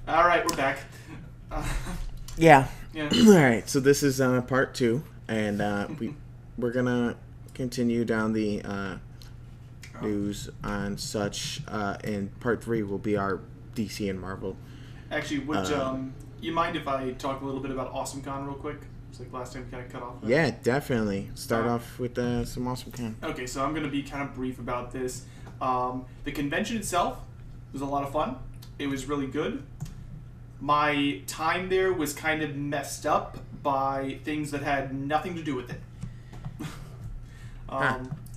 All right, we're back. Yeah. Yeah. All right. So this is part two, and we're gonna continue down the news on such. And part three will be our DC and Marvel. Actually, would you mind if I talk a little bit about AwesomeCon real quick? It's like last time we kind of cut off. There. Yeah, definitely. Start off with some awesome con. Okay, so I'm going to be kind of brief about this. The convention itself was a lot of fun. It was really good. My time there was kind of messed up by things that had nothing to do with it.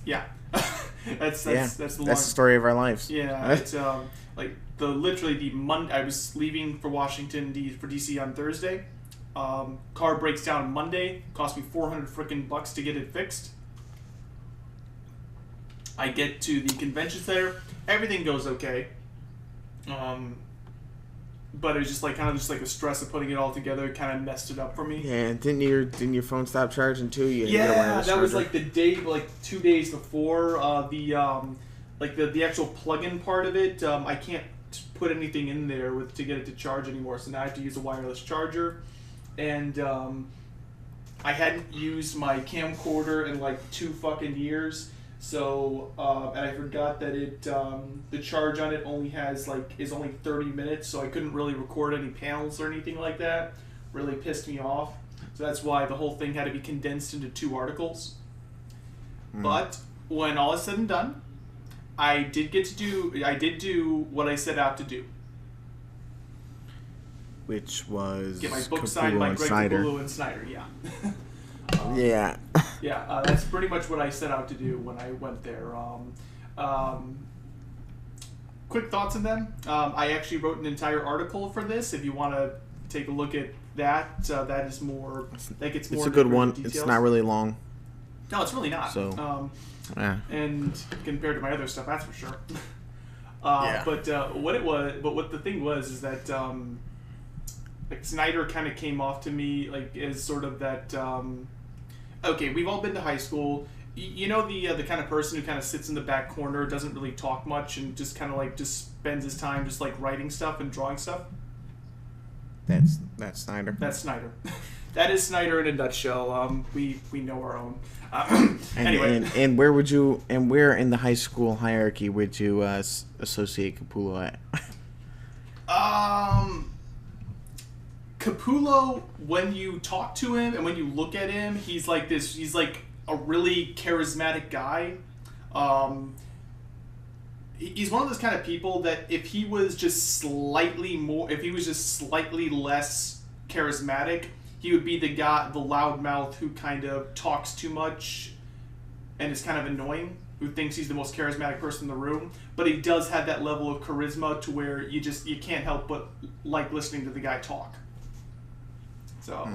Yeah. that's the story of our lives. Yeah, it's like literally the Monday. I was leaving for Washington for DC on Thursday. Car breaks down on Monday. Cost me $400 frickin' bucks to get it fixed. I get to the convention center. Everything goes okay. But it was just kind of a stress of putting it all together. Kind of messed it up for me. Yeah, didn't your phone stop charging too? Yeah, that was the day, 2 days before the actual plug-in part of it. I can't put anything in there to get it to charge anymore, so now I have to use a wireless charger. And I hadn't used my camcorder in 2 fucking years. So, and I forgot that the charge on it only is only 30 minutes, so I couldn't really record any panels or anything like that. Really pissed me off. So that's why the whole thing had to be condensed into 2 articles. But when all is said and done, I did do what I set out to do. Which was get my book signed by Greg Capullo and Snyder, yeah. Yeah. Yeah, that's pretty much what I set out to do when I went there. Quick thoughts on them. I actually wrote an entire article for this. If you want to take a look at that, that is more. That gets more. It's a good one. Details. It's not really long. No, it's really not. So, yeah. And compared to my other stuff, that's for sure. Yeah. But what the thing was is that Snyder kind of came off to me as sort of that. Okay, we've all been to high school. You know the kind of person who kind of sits in the back corner, doesn't really talk much, and just kind of just spends his time just writing stuff and drawing stuff. That's Snyder. That's Snyder. That is Snyder in a nutshell. We know our own. Anyway, and where in the high school hierarchy would you associate Capullo at? Capullo, when you talk to him and when you look at him, he's like this. He's like a really charismatic guy. He's one of those kind of people that if he was just slightly less charismatic, he would be the loudmouth who kind of talks too much and is kind of annoying, who thinks he's the most charismatic person in the room. But he does have that level of charisma to where you can't help but like listening to the guy talk. So,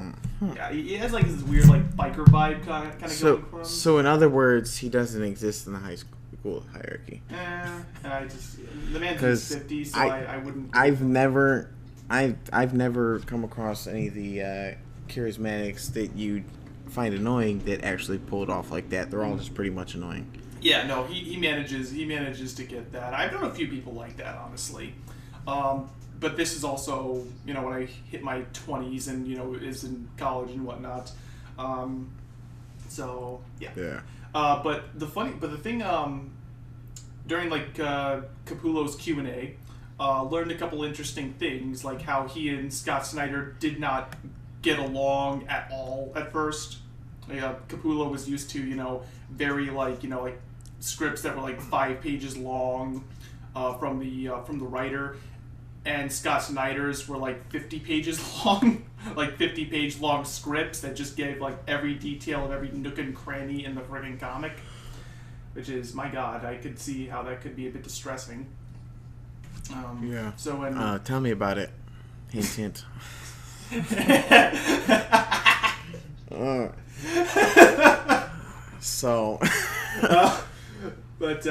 yeah, he has this weird biker vibe kind of going for him. So in other words, he doesn't exist in the high school hierarchy. The man's in his 50s, so I wouldn't. I've never come across any of the charismatics that you find annoying that actually pull it off like that. They're all just pretty much annoying. Yeah, no, he manages to get that. I've known a few people like that, honestly. But this is also, when I hit my 20s and, is in college and whatnot. So, yeah. Yeah. But the thing, during, Capullo's Q&A, learned a couple interesting things, like how he and Scott Snyder did not get along at all at first. Capullo was used to, very, scripts that were, 5 pages long from the writer. And Scott Snyder's were 50 pages long, 50-page long scripts that just gave every detail of every nook and cranny in the friggin' comic, which is, my God, I could see how that could be a bit distressing. Yeah. So when tell me about it. Hint, hint. So. But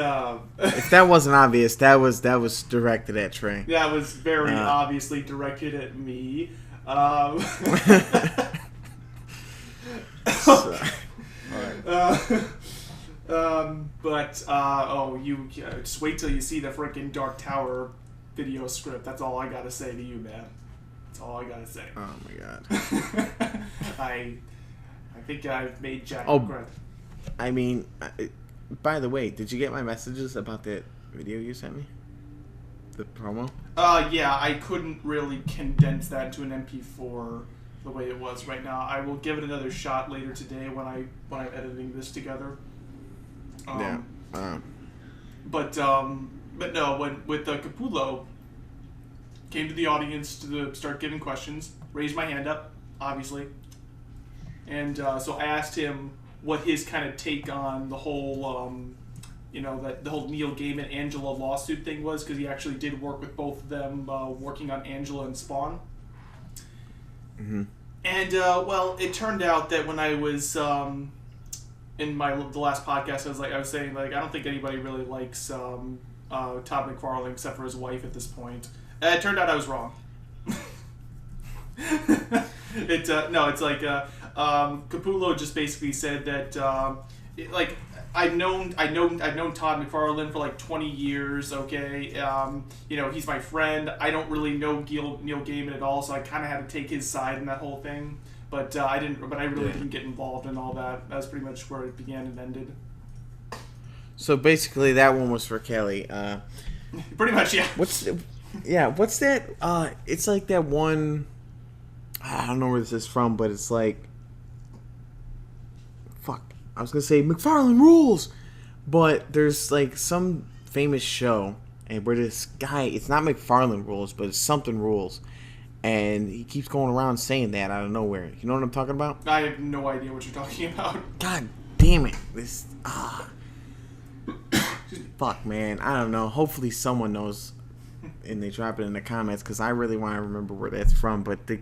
if that wasn't obvious, that was directed at Trey. That was very obviously directed at me. You just wait till you see the freaking Dark Tower video script. That's all I gotta say to you, man. That's all I gotta say. Oh my god. I think I've made Jack regret. I mean, by the way, did you get my messages about that video you sent me? The promo? Yeah, I couldn't really condense that into an MP4 the way it was right now. I will give it another shot later today when I'm editing this together. But no, when with Capullo came to the audience to start giving questions, raised my hand up, obviously, and so I asked him what his kind of take on the whole, that the whole Neil Gaiman Angela lawsuit thing was, because he actually did work with both of them, working on Angela and Spawn. Mm-hmm. And well, it turned out that when I was in the last podcast, I was saying I don't think anybody really likes Todd McFarlane except for his wife at this point. It turned out I was wrong. Capullo just basically said that I've known Todd McFarlane for like 20 years. Okay, he's my friend. I don't really know Neil Gaiman at all, so I kind of had to take his side in that whole thing. But I didn't. But I really didn't get involved in all that. That was pretty much where it began and ended. So basically, that one was for Kelly. Pretty much, yeah. What's that? It's like that one. I don't know where this is from, but it's like. Fuck. I was gonna say McFarlane rules, but there's like some famous show, and where this guy, it's not McFarlane rules, but it's something rules, and he keeps going around saying that out of nowhere. You know what I'm talking about? I have no idea what you're talking about. God damn it! Fuck, man. I don't know. Hopefully someone knows, and they drop it in the comments, because I really want to remember where that's from. But I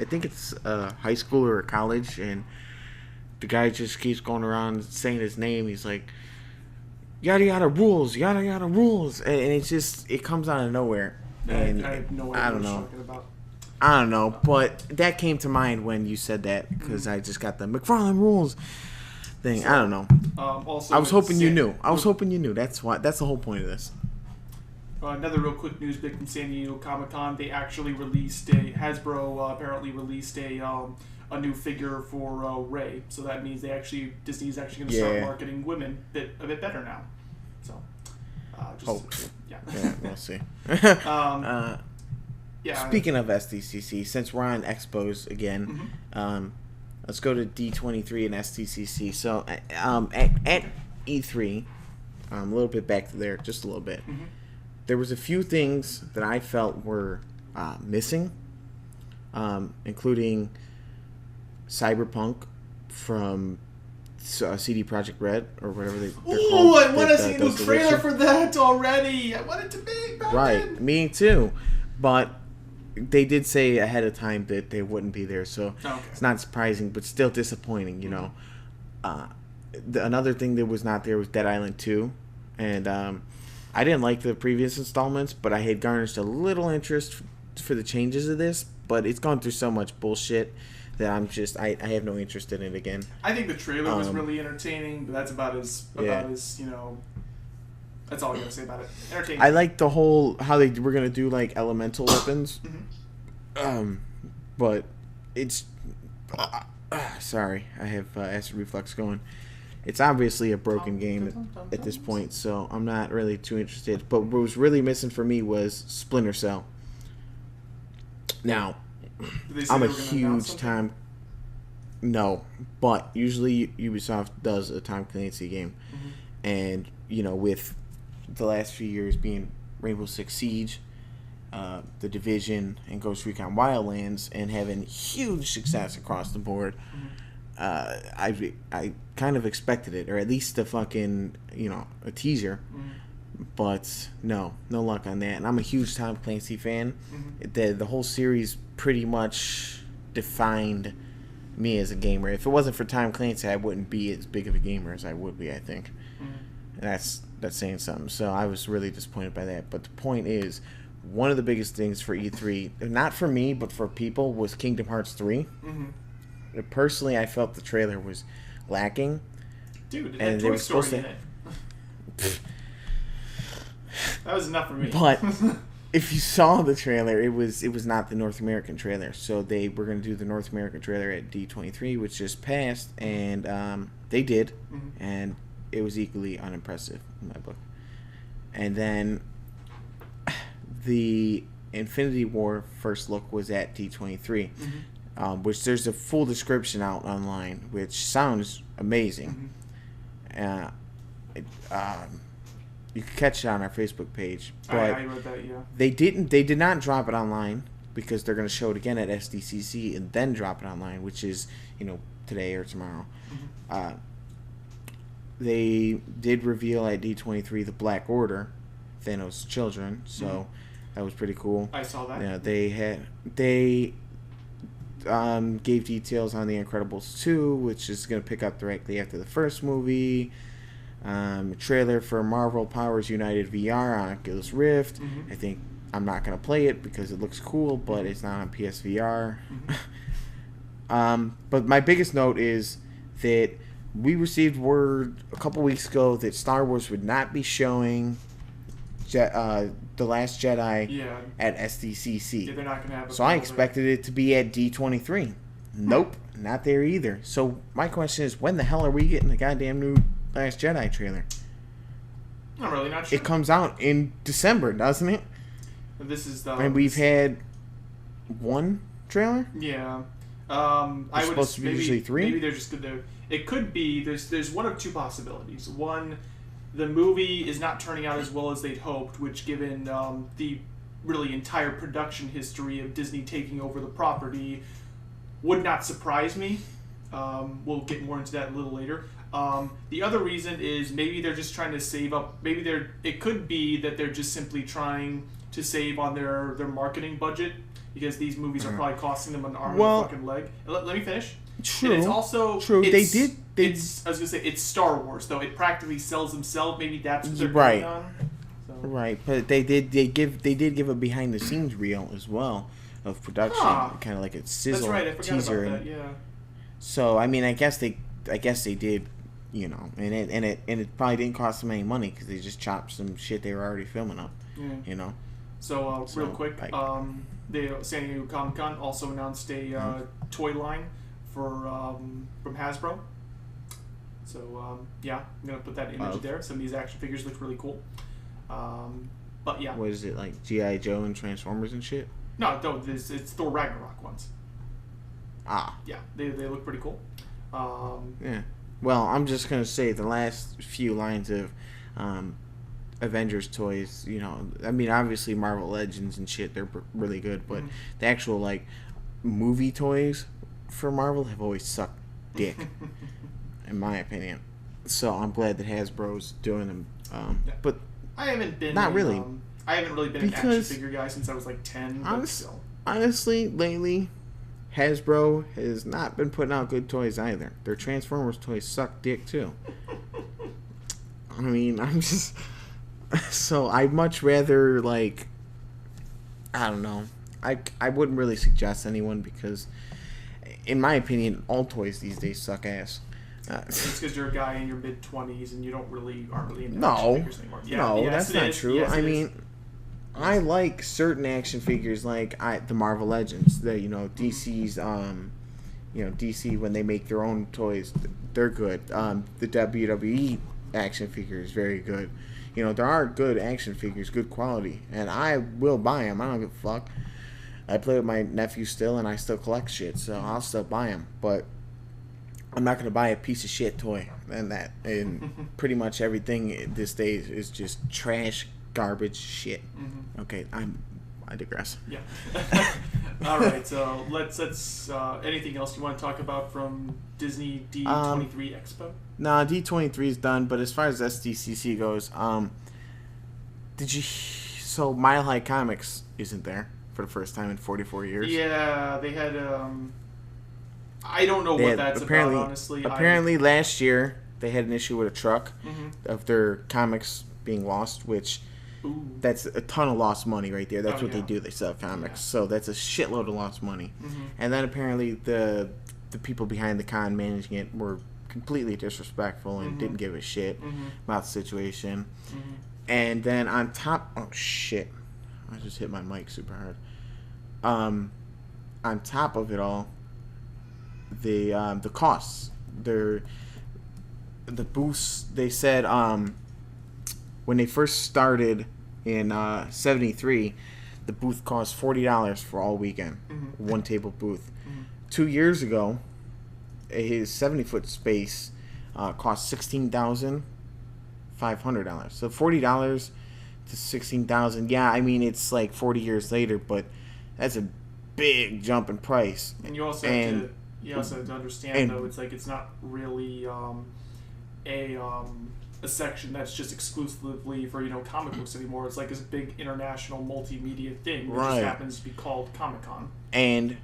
think it's high school or college, and the guy just keeps going around saying his name. He's like, yada yada rules, yada yada rules, and it comes out of nowhere. And I have no idea what you're talking about. I don't know, but that came to mind when you said that, because I just got the McFarlane rules thing. So, I don't know. Also, I was hoping you knew. That's the whole point of this. Another real quick news bit from San Diego Comic-Con. They actually Hasbro apparently released a new figure for Rey. So that means Disney's actually going to start marketing women a bit better now. So, yeah, we'll see. Speaking of SDCC, since we're on expos again, let's go to D23 and SDCC. So at E3, a little bit back to there, just a little bit. There was a few things that I felt were missing, including Cyberpunk from CD Projekt Red, or whatever they're called. I want to see the trailer for that already. I want it to be back right, then. Me too. But they did say ahead of time that they wouldn't be there, so it's not surprising, but still disappointing, you know. Another thing that was not there was Dead Island 2, and I didn't like the previous installments, but I had garnished a little interest for the changes of this, but it's gone through so much bullshit that I have no interest in it again. I think the trailer was really entertaining, but that's about as that's all I gotta say about it. Entertaining. I like the whole how they were gonna do like elemental weapons, but it's sorry, I have acid reflux going. It's obviously a broken game at this point, so I'm not really too interested. But what was really missing for me was Splinter Cell. Now, I'm a huge time. No, but usually Ubisoft does a Tom Clancy game, and with the last few years being Rainbow Six Siege, The Division, and Ghost Recon Wildlands, and having huge success across the board, I kind of expected it, or at least a fucking a teaser. But no luck on that. And I'm a huge Tom Clancy fan. The whole series pretty much defined me as a gamer. If it wasn't for Tom Clancy, I wouldn't be as big of a gamer as I would be, I think. And that's saying something. So I was really disappointed by that. But the point is, one of the biggest things for E3, not for me, but for people, was Kingdom Hearts 3. Personally, I felt the trailer was lacking. Dude, it had Toy Story in it. That was enough for me. But if you saw the trailer, it was not the North American trailer. So they were going to do the North American trailer at D23, which just passed, and they did, and it was equally unimpressive in my book. And then the Infinity War first look was at D23, which there's a full description out online, which sounds amazing. You can catch it on our Facebook page. But I read that, yeah. They did not drop it online because they're going to show it again at SDCC and then drop it online, which is, today or tomorrow. They did reveal at D23 the Black Order, Thanos' children, so that was pretty cool. I saw that. Yeah, they gave details on The Incredibles 2, which is going to pick up directly after the first movie. Trailer for Marvel Powers United VR on Oculus Rift. I think I'm not going to play it because it looks cool, but it's not on PSVR. But my biggest note is that we received word a couple weeks ago that Star Wars would not be showing The Last Jedi at SDCC. Yeah, they're not gonna have so I expected it to be at D23. Nope, not there either. So my question is, when the hell are we getting the goddamn new Last Jedi trailer? I'm really not sure. It comes out in December, doesn't it? This is and we've had one trailer? Yeah. I would supposed to be usually 3? Maybe they're just good. It could be. There's one of two possibilities. One, the movie is not turning out as well as they'd hoped, which, given the really entire production history of Disney taking over the property, would not surprise me. We'll get more into that a little later. The other reason is maybe they're just trying to save up. It could be that they're just simply trying to save on their marketing budget, because these movies are probably costing them an arm and a fucking leg. Let me finish. True. And it's also true. I was gonna say it's Star Wars, though. It practically sells themselves. Maybe that's what they're right on. So. Right, but they did give a behind the scenes reel as well of production, kind of like a sizzle teaser. About that, yeah. So I mean, I guess they did, and it probably didn't cost them any money because they just chopped some shit they were already filming up. Yeah. So real quick, the San Diego Comic-Con also announced a toy line from Hasbro. So I'm gonna put that image there. Some of these action figures look really cool. But yeah. What is it, like G.I. Joe and Transformers and shit? No, it's Thor Ragnarok ones. Yeah, they look pretty cool. Yeah. Well, I'm just gonna say the last few lines of Avengers toys, I mean, obviously Marvel Legends and shit, they're really good, but the actual like movie toys for Marvel have always sucked dick, in my opinion. So I'm glad that Hasbro's doing them, but I haven't been really. I haven't really been an action figure guy since I was like 10. Honestly, lately, Hasbro has not been putting out good toys either. Their Transformers toys suck dick too. I mean, I'm just... So I'd much rather, like... I don't know. I wouldn't really suggest anyone because, in my opinion, all toys these days suck ass. It's because you're a guy in your mid-20s and you aren't really into action figures anymore. No, that's not true. Yes, I mean... I like certain action figures, like the Marvel Legends. The DC's, DC when they make their own toys, they're good. The WWE action figure is very good. There are good action figures, good quality, and I will buy them. I don't give a fuck. I play with my nephew still, and I still collect shit, so I'll still buy them. But I'm not gonna buy a piece of shit toy, and pretty much everything this day is just trash. Garbage shit. Okay, I digress. Yeah. All right. So let's. Anything else you want to talk about from Disney D23 Expo? Nah, D23 is done. But as far as SDCC goes, did you? So Mile High Comics isn't there for the first time in 44 years. Yeah, they had. I don't know what that's about. Honestly, apparently last year they had an issue with a truck of their comics being lost, which. Ooh. That's a ton of lost money right there. That's what they do. They sell comics. Yeah. So that's a shitload of lost money. And then apparently the people behind the con managing it were completely disrespectful and didn't give a shit about the situation. And then on top... Oh, shit. I just hit my mic super hard. On top of it all, the costs. The booths, they said when they first started in 73, the booth cost $40 for all weekend. One table booth. 2 years ago, his 70-foot space cost $16,500. So $40 to $16,000. Yeah, I mean it's like 40 years later, but that's a big jump in price. And you also have to understand though, it's like it's not really a section that's just exclusively for comic books anymore. It's like this big international multimedia thing that just happens to be called Comic-Con. And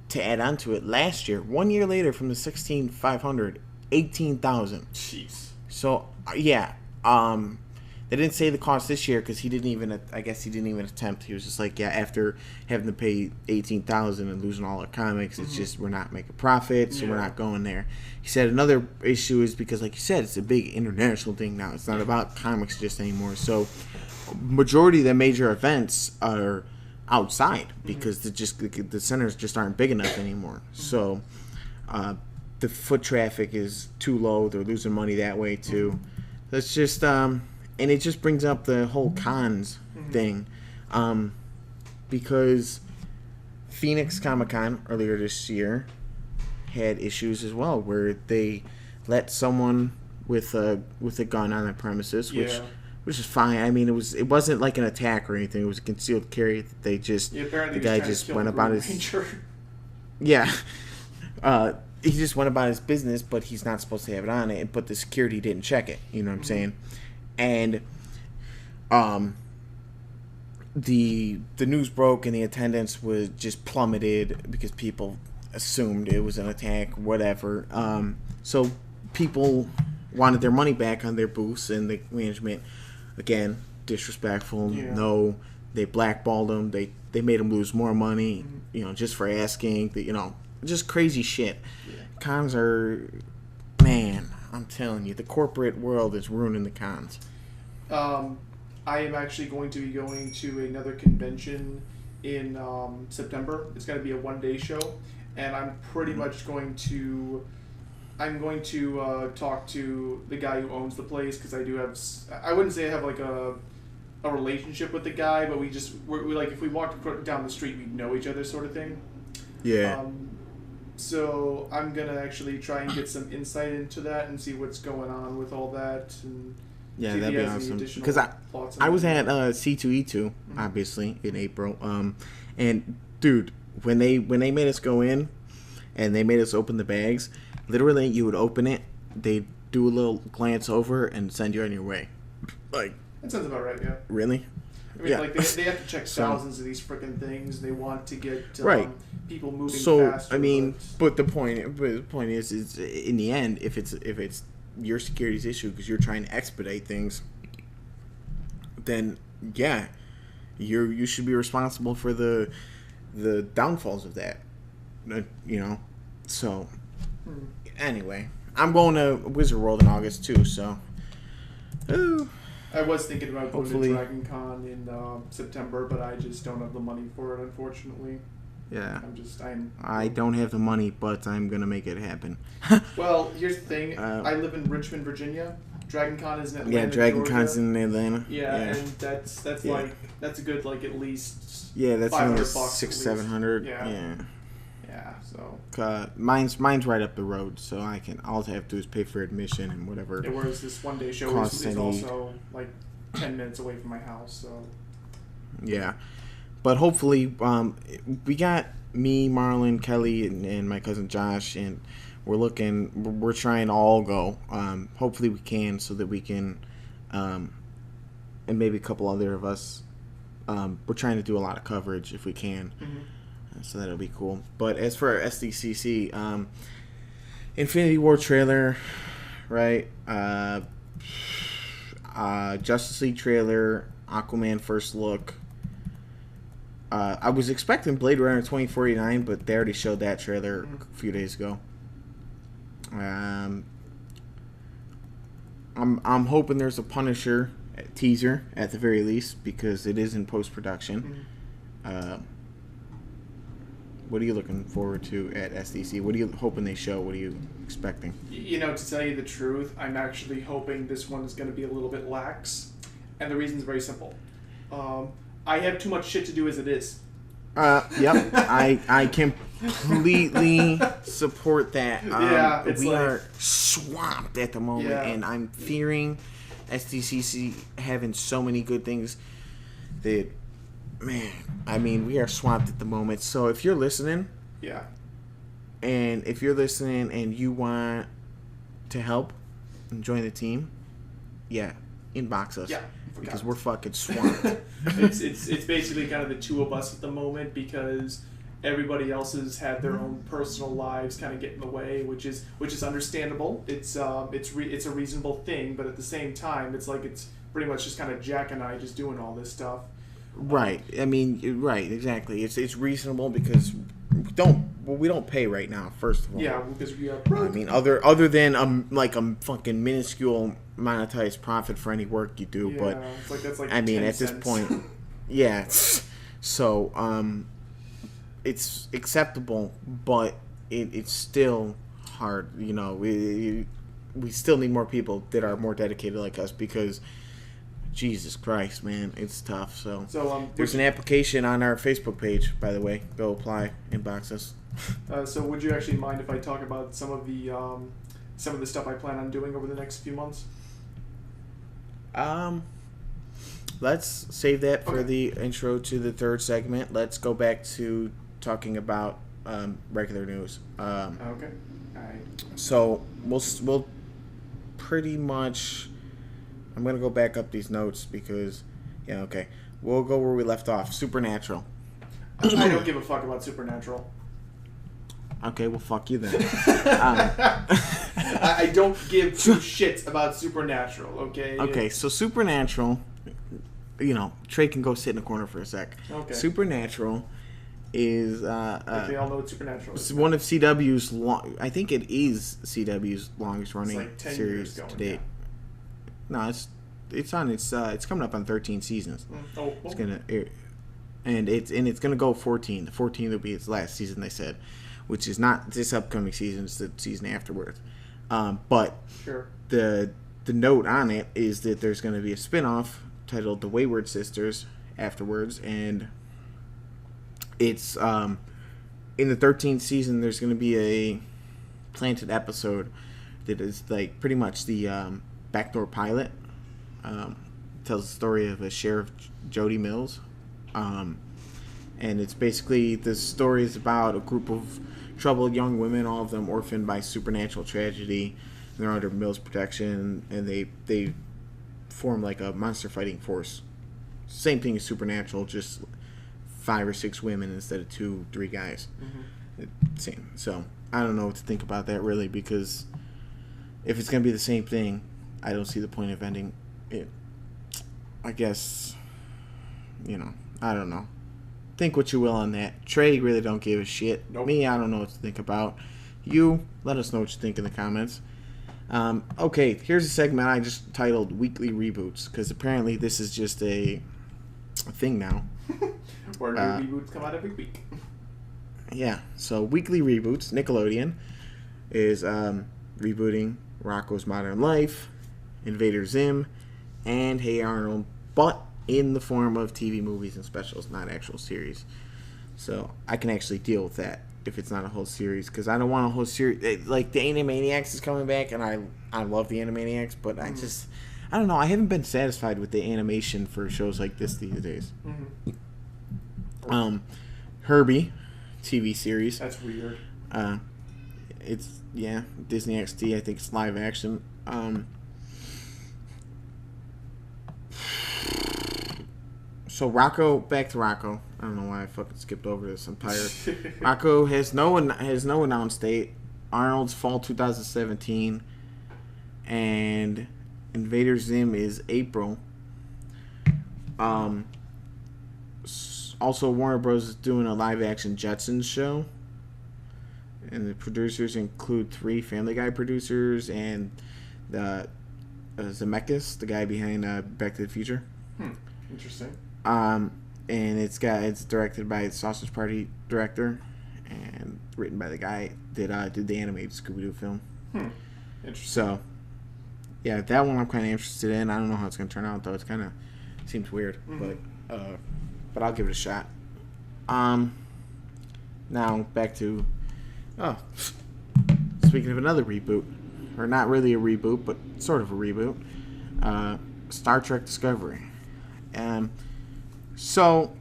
to add on to it, last year, 1 year later, from the 16,500, 18,000. Jeez. So yeah, they didn't say the cost this year because he didn't even attempt. He was just like, yeah, after having to pay 18,000 and losing all our comics, it's just we're not making profit, so we're not going there. He said another issue is because, like you said, it's a big international thing now. It's not about comics just anymore. So majority of the major events are outside because the centers just aren't big enough anymore. So the foot traffic is too low. They're losing money that way too. That's just and it just brings up the whole cons thing, because Phoenix Comic-Con earlier this year had issues as well, where they let someone with a gun on the premises, which is fine. I mean, it wasn't like an attack or anything. It was a concealed carry. They just the guy just went about his he just went about his business, but he's not supposed to have it on it. But the security didn't check it. You know what I'm saying? And the news broke and the attendance was just plummeted because people assumed it was an attack, whatever. So people wanted their money back on their booths, and the management, again, disrespectful. No, they blackballed them. They made them lose more money, just for asking. Just crazy shit. Cons are, man, I'm telling you, the corporate world is ruining the cons. I am actually going to be going to another convention in September. It's going to be a one-day show, and I'm pretty much going to talk to the guy who owns the place, because I do have, I wouldn't say I have like a relationship with the guy, but we like, if we walked down the street, we'd know each other, sort of thing. Yeah. So I'm gonna actually try and get some insight into that and see what's going on with all that. And yeah, that'd be awesome. Because I was at C2E2 obviously in April. And dude, when they made us go in and they made us open the bags, literally you would open it, they'd do a little glance over and send you on your way. Like, that sounds about right. Yeah. Really? I mean, like they have to check thousands of these freaking things. They want to get people moving faster. I mean, but the point is in the end, if it's your security's issue because you're trying to expedite things, then yeah, you should be responsible for the downfalls of that. So anyway, I'm going to Wizard World in August too. So. Ooh. I was thinking about going to Dragon Con in September, but I just don't have the money for it, unfortunately. Yeah. I don't have the money, but I'm going to make it happen. Well, here's the thing. I live in Richmond, Virginia. Dragon Con is in Atlanta, Yeah, Dragon Con's in Atlanta. Yeah, and that's a good, like, at least that's $500 $600-700. Yeah. Yeah, so mine's right up the road, so all I have to do is pay for admission and whatever. Whereas this one day show is also like 10 minutes away from my house, so. Yeah, but hopefully, we got me, Marlon, Kelly, and my cousin Josh, and we're trying to all go. Hopefully we can, so that we can, and maybe a couple other of us. We're trying to do a lot of coverage if we can. So that'll be cool. But as for our SDCC, Infinity War trailer, right? Justice League trailer, Aquaman first look. I was expecting Blade Runner 2049, but they already showed that trailer a few days ago. I'm hoping there's a Punisher teaser at the very least because it is in post-production. What are you looking forward to at SDC? What are you hoping they show? What are you expecting? You know, to tell you the truth, I'm actually hoping this one is going to be a little bit lax. And the reason is very simple. I have too much shit to do as it is. Yep. I completely support that. Yeah, it's we are swamped at the moment, and I'm fearing SDCC having so many good things that, man, I mean, we are swamped at the moment. So if you're listening, and if you're listening and you want to help and join the team, inbox us. Yeah. Because we're fucking swamped. it's basically kind of the two of us at the moment because everybody else has had their own personal lives kind of get in the way, which is understandable. It's a reasonable thing, but at the same time, it's like it's pretty much just kind of Jack and I just doing all this stuff. Right. I mean, right. Exactly. It's reasonable because we don't pay right now. First of all. Yeah, because we are. I mean, other than like a fucking minuscule monetized profit for any work you do, but that's like I mean, 10 at cents. this point, yeah. So it's acceptable, but it's still hard. You know, we still need more people that are more dedicated like us because. Jesus Christ, man, it's tough. So there's an application on our Facebook page, by the way. Go apply, inbox us. So would you actually mind if I talk about some of the stuff I plan on doing over the next few months? Let's save that for the intro to the third segment. Let's go back to talking about regular news. Okay. All right. So we'll pretty much. I'm going to go back up these notes because, we'll go where we left off. Supernatural. I don't give a fuck about Supernatural. Okay, well, fuck you then. I don't give two shits about Supernatural, okay? Okay, so Supernatural, Trey can go sit in the corner for a sec. Okay. Supernatural is... they all know what Supernatural is. It's one of CW's... I think it is CW's longest running like 10 series years to date. No, it's coming up on 13 seasons. It's gonna air, and it's gonna go 14. The 14th will be its last season, they said, which is not this upcoming season. It's the season afterwards. But the note on it is that there's gonna be a spinoff titled The Wayward Sisters afterwards, and it's in the 13th season. There's gonna be a planted episode that is like pretty much the backdoor pilot. Tells the story of a Sheriff Jody Mills, and it's basically the story is about a group of troubled young women, all of them orphaned by supernatural tragedy. They're under Mills' protection, and they form like a monster fighting force. Same thing as Supernatural, just 5 or 6 women instead of 2-3 guys. Same. So I don't know what to think about that really, because if it's gonna be the same thing, I don't see the point of ending it. I guess, I don't know. Think what you will on that. Trey really don't give a shit. Nope. Me, I don't know what to think about. You, let us know what you think in the comments. Okay, here's a segment I just titled Weekly Reboots, because apparently this is just a thing now. Where new reboots come out every week. Yeah, so Weekly Reboots, Nickelodeon, is rebooting Rocko's Modern Life, Invader Zim, and Hey Arnold, but in the form of TV movies and specials, not actual series. So I can actually deal with that if it's not a whole series, because I don't want a whole series. Like the Animaniacs is coming back, and I love the Animaniacs, but I don't know. I haven't been satisfied with the animation for shows like this these days. Herbie, TV series. That's weird. It's Disney XD. I think it's live action. So Rocko, back to Rocko. I don't know why I fucking skipped over this. I'm tired. Rocko has no announced date. Arnold's fall 2017, and Invader Zim is April. Also, Warner Bros. Is doing a live action Jetsons show, and the producers include 3 Family Guy producers and the Zemeckis, the guy behind Back to the Future. Interesting. And it's directed by the Sausage Party director, and written by the guy that did the animated Scooby-Doo film. Interesting. So, yeah, that one I'm kind of interested in. I don't know how it's going to turn out, though. It's kind of seems weird, but I'll give it a shot. Now back to speaking of another reboot, or not really a reboot, but sort of a reboot, Star Trek Discovery. So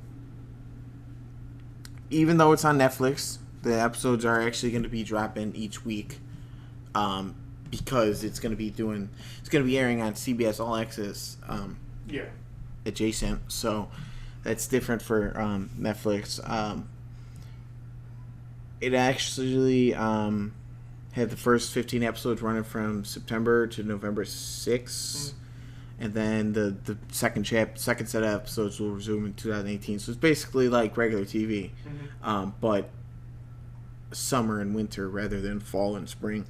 even though it's on Netflix, the episodes are actually going to be dropping each week, because it's going to be airing on CBS All Access. Adjacent, so that's different for Netflix. It actually had the first 15 episodes running from September to November 6th, and then the second set of episodes will resume in 2018. So it's basically like regular TV, but summer and winter rather than fall and spring.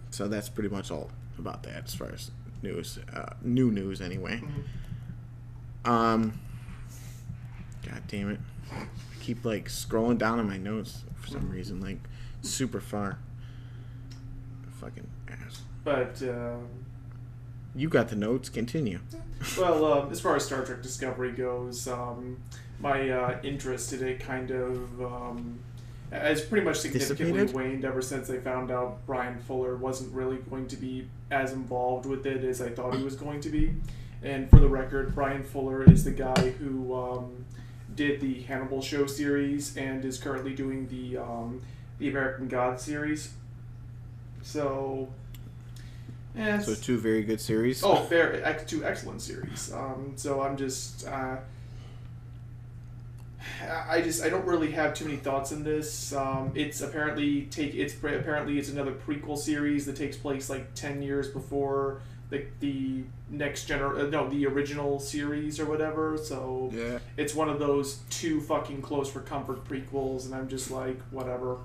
So that's pretty much all about that as far as news, new news anyway. God damn it! I keep like scrolling down on my notes for some reason, like super far. Fucking ass. But you got the notes. Continue. Well, as far as Star Trek Discovery goes, my interest in it kind of has pretty much significantly waned ever since I found out Brian Fuller wasn't really going to be as involved with it as I thought he was going to be. And for the record, Brian Fuller is the guy who did the Hannibal show series and is currently doing the American Gods series. So, so two very good series. Oh, two excellent series. So I'm just. I don't really have too many thoughts on this. It's apparently it's another prequel series that takes place like 10 years before the the original series or whatever. So it's one of those too fucking close for comfort prequels, and I'm just like whatever.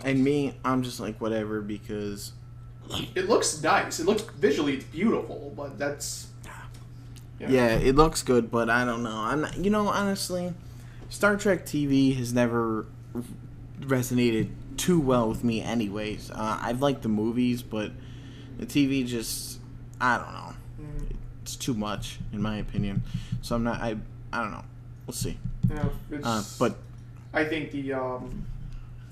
And me, I'm just like whatever because it looks nice. It looks visually it's beautiful, but that's. Yeah, it looks good, but I don't know. I'm not, honestly, Star Trek TV has never resonated too well with me anyways. I've liked the movies, but the TV just, I don't know. It's too much, in my opinion. So I'm not, I don't know. We'll see. But I think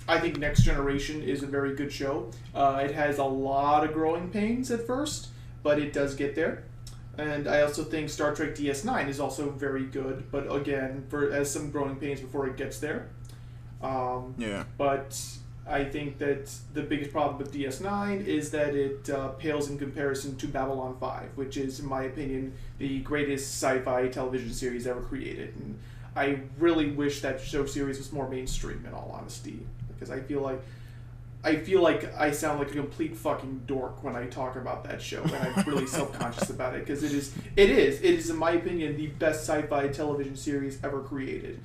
I think Next Generation is a very good show. It has a lot of growing pains at first, but it does get there. And I also think Star Trek DS9 is also very good, but again, has some growing pains before it gets there. But I think that the biggest problem with DS9 is that it pales in comparison to Babylon 5, which is, in my opinion, the greatest sci-fi television series ever created. And I really wish that show series was more mainstream, in all honesty, because I feel like I sound like a complete fucking dork when I talk about that show, and I'm really self-conscious about it, because it is, in my opinion, the best sci-fi television series ever created.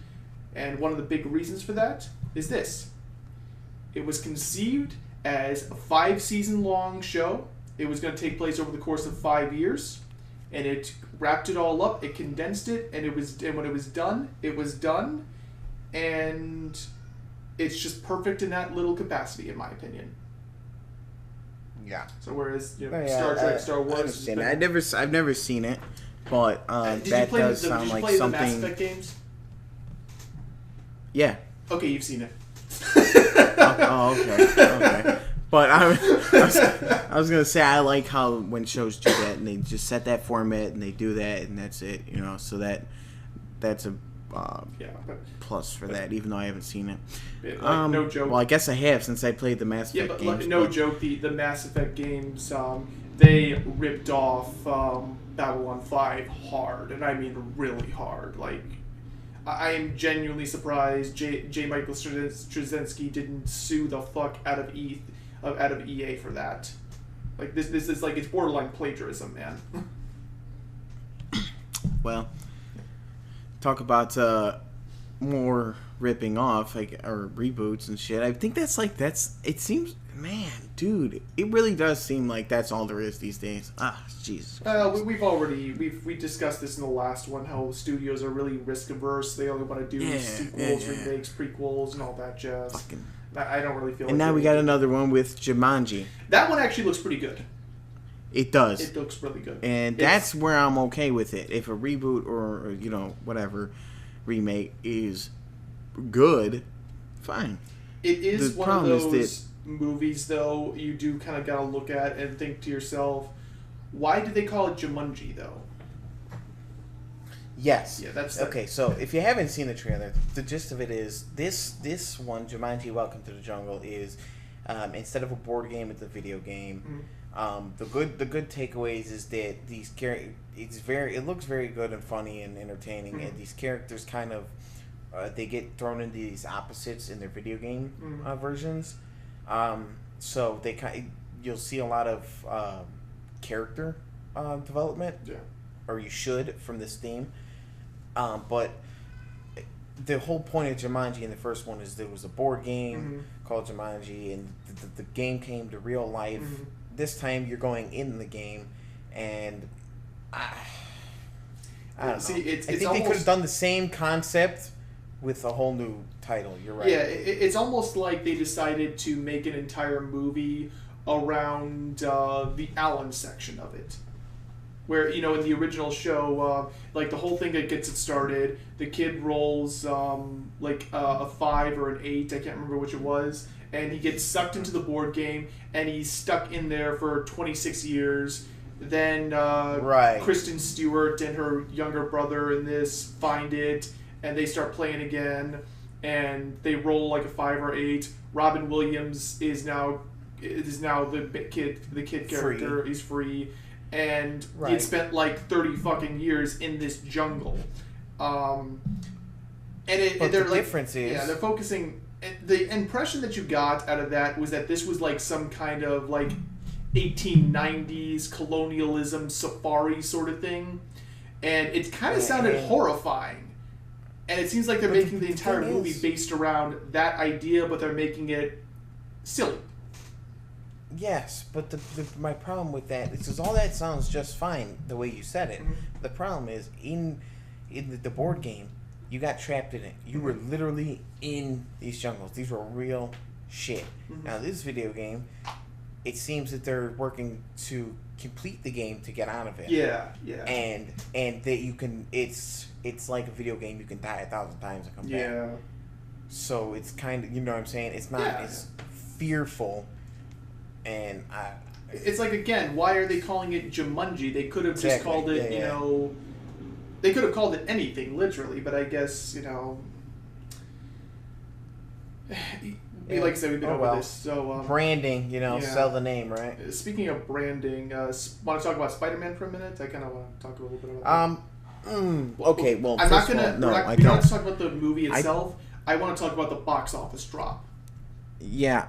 And one of the big reasons for that is this. It was conceived as a 5-season-long show. It was going to take place over the course of 5 years, and it wrapped it all up, it condensed it, and when it was done, it was done, and it's just perfect in that little capacity, in my opinion. Yeah. So whereas Star Trek, Star Wars, I've never seen it, but that does sound like something. Did you play the Mass Effect games? Yeah. Okay, you've seen it. Okay. But I was gonna say I like how when shows do that and they just set that format and they do that and that's it, So that's a plus for that, even though I haven't seen it. No joke. Well, I guess I have since I played the Mass Effect games. No joke. The Mass Effect games, they ripped off Babylon 5 hard, and I mean really hard. Like, I am genuinely surprised J. Michael Straczynski didn't sue the fuck out of EA for that. Like this is like it's borderline plagiarism, man. Well, talk about more ripping off or reboots and shit. I think it seems man, dude, it really does seem like that's all there is these days. Ah, Jesus. We discussed this in the last one, how studios are really risk averse. They only want to do sequels, remakes, prequels, and all that jazz. Fucking. I don't really feel. And now we got another one with Jumanji. That one actually looks pretty good. It does. It looks really good. And that's where I'm okay with it. If a reboot or whatever remake is good, fine. It is one of those movies, though, you do kind of got to look at and think to yourself, why did they call it Jumanji, though? Yes. Yeah, that's okay. So if you haven't seen the trailer, the gist of it is this one, Jumanji: Welcome to the Jungle, is instead of a board game, it's a video game. The good takeaways is that these it looks very good and funny and entertaining, and these characters kind of they get thrown into these opposites in their video game versions. So you'll see a lot of character development, or you should, from this theme. But the whole point of Jumanji in the first one is there was a board game called Jumanji, and the game came to real life. This time you're going in the game, and I don't know. See, I think they could have done the same concept with a whole new title. You're right. Yeah, it's almost like they decided to make an entire movie around the Alan section of it. Where, in the original show, like the whole thing that gets it started, the kid rolls like a 5 or an 8, I can't remember which it was, and he gets sucked into the board game, and he's stuck in there for 26 years. Then Kristen Stewart and her younger brother in this find it, and they start playing again, and they roll like a 5 or 8. Robin Williams is now the kid character. He's free. And he had spent like 30 fucking years in this jungle. And the difference is... Yeah, they're focusing... The impression that you got out of that was that this was like some kind of like 1890s colonialism safari sort of thing. And it kind of sounded horrifying. And it seems like they're making the entire movie based around that idea, but they're making it silly. Yes, but my problem with that is all that sounds just fine the way you said it. The problem is in the board game, you got trapped in it. You were literally in these jungles. These were real shit. Now this video game, it seems that they're working to complete the game to get out of it. Yeah. And that you can. It's like a video game. You can die 1,000 times and come back. Yeah. So it's kind of, you know what I'm saying. It's not as fearful. And it's like, again, why are they calling it Jumanji? They could have just called it, they could have called it anything, literally, but I guess, like I said, we've been over this. So branding, sell the name, right? Speaking of branding, want to talk about Spider-Man for a minute? I kind of want to talk a little bit about that. Okay, well, I'm not going to... No, I don't. don't. Talk about the movie itself. I want to talk about the box office drop. Yeah,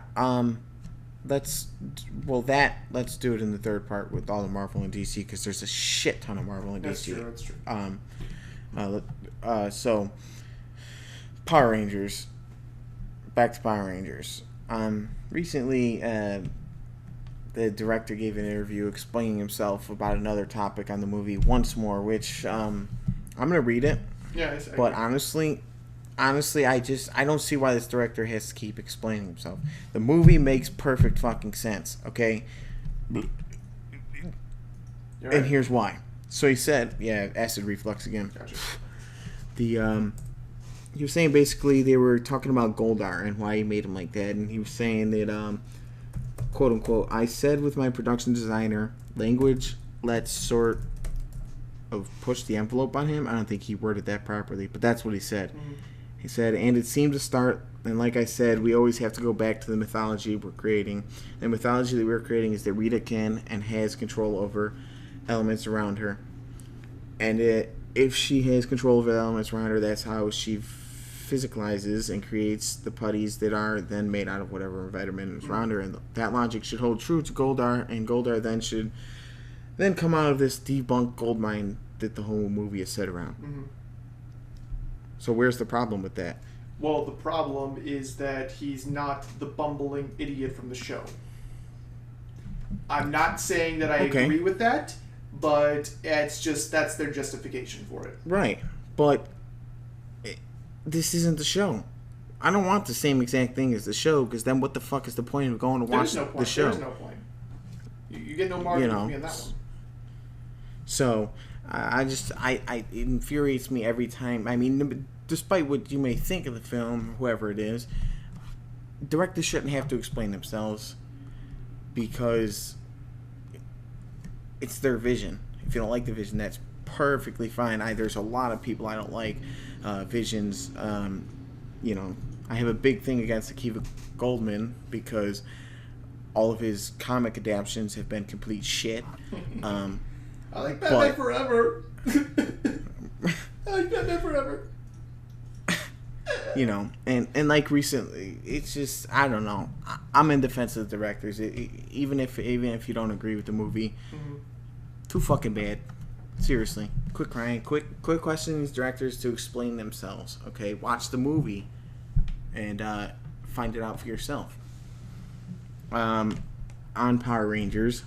let's do it in the third part with all the Marvel and DC, because there's a shit ton of Marvel and DC. That's true. So Power Rangers. Back to Power Rangers. Recently, the director gave an interview explaining himself about another topic on the movie once more, which I'm gonna read it. Yeah, but honestly, I don't see why this director has to keep explaining himself. The movie makes perfect fucking sense, okay? And here's why. So he said, acid reflux again. Gotcha. He was saying basically they were talking about Goldar and why he made him like that, and he was saying that, quote unquote, I said with my production designer, language let's sort of push the envelope on him. I don't think he worded that properly, but that's what he said. He said, and it seemed to start, and like I said, we always have to go back to the mythology we're creating. The mythology that we're creating is that Rita can and has control over elements around her. And if she has control over the elements around her, that's how she physicalizes and creates the putties that are then made out of whatever vitamin is around her. And that logic should hold true to Goldar, and Goldar then should then come out of this debunked gold mine that the whole movie is set around. So where's the problem with that? Well, the problem is that he's not the bumbling idiot from the show. I'm not saying that I agree with that, but it's just that's their justification for it. Right, but this isn't the show. I don't want the same exact thing as the show, because then what the fuck is the point of going to watch the show? There's no point. You get no margin with me on that one. So, it infuriates me every time. I mean, despite what you may think of the film, whoever it is, directors shouldn't have to explain themselves, because it's their vision. If you don't like the vision, that's perfectly fine. There's a lot of people I don't like visions. I have a big thing against Akiva Goldman because all of his comic adaptations have been complete shit. I like Batman Forever. I like Batman Forever. And like recently, it's just, I don't know. I'm in defense of the directors. Even if you don't agree with the movie, too fucking bad. Seriously, quit crying. Quit questioning these directors to explain themselves. Okay, watch the movie and find it out for yourself. On Power Rangers,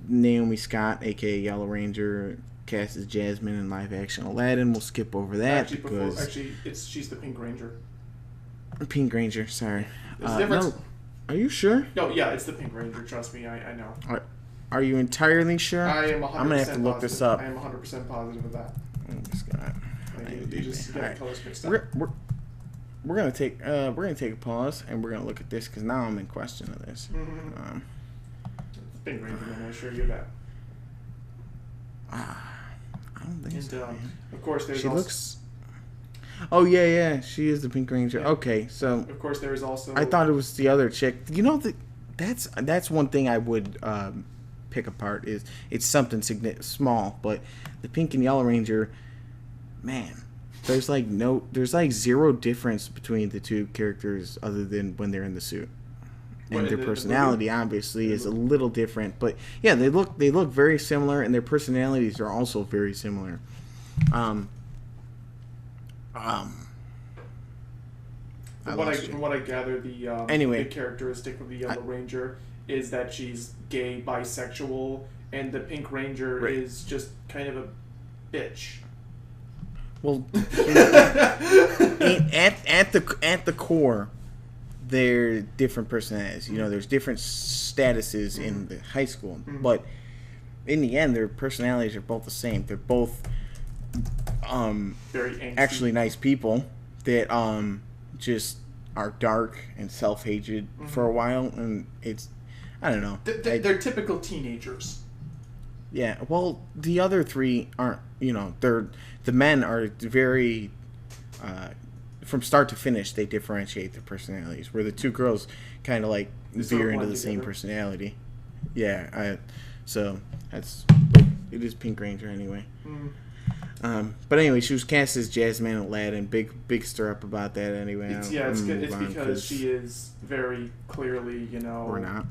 Naomi Scott, aka Yellow Ranger, cast as Jasmine in live action Aladdin. We'll skip over that she's the Pink Ranger. Pink Ranger, sorry. There's a difference. No, are you sure? No, yeah, it's the Pink Ranger. Trust me, I know. Are you entirely sure? I am 100% I'm gonna have to look this up. I am 100% positive of that. Scott. You just got colors mixed up. We're gonna take a pause and we're gonna look at this because now I'm in question of this. Pink Ranger, I'm gonna show you that. I don't think so. Of course, she looks. Oh yeah, she is the Pink Ranger. Yeah. Okay, so of course there is also. I thought it was the other chick. That's one thing I would pick apart is it's something small, but the Pink and Yellow Ranger, man. There's zero difference between the two characters other than when they're in the suit. And their personality obviously is a little different, but yeah, they look very similar, and their personalities are also very similar. From what I gather, the characteristic of the Yellow Ranger is that she's gay, bisexual, and the Pink Ranger is just kind of a bitch. Well, at the core, they're different personalities. There's different statuses in the high school, but in the end, their personalities are both the same. They're both very angsty. Actually nice people that just are dark and self-hatred for a while, and I don't know. They're typical teenagers. Yeah, well, the other three aren't. The men are very. From start to finish, they differentiate their personalities. Where the two girls kind of like veer into the same personality. Yeah, so it is Pink Ranger anyway. But anyway, she was cast as Jasmine Aladdin. Big stir up about that anyway. It's because she is very clearly, or not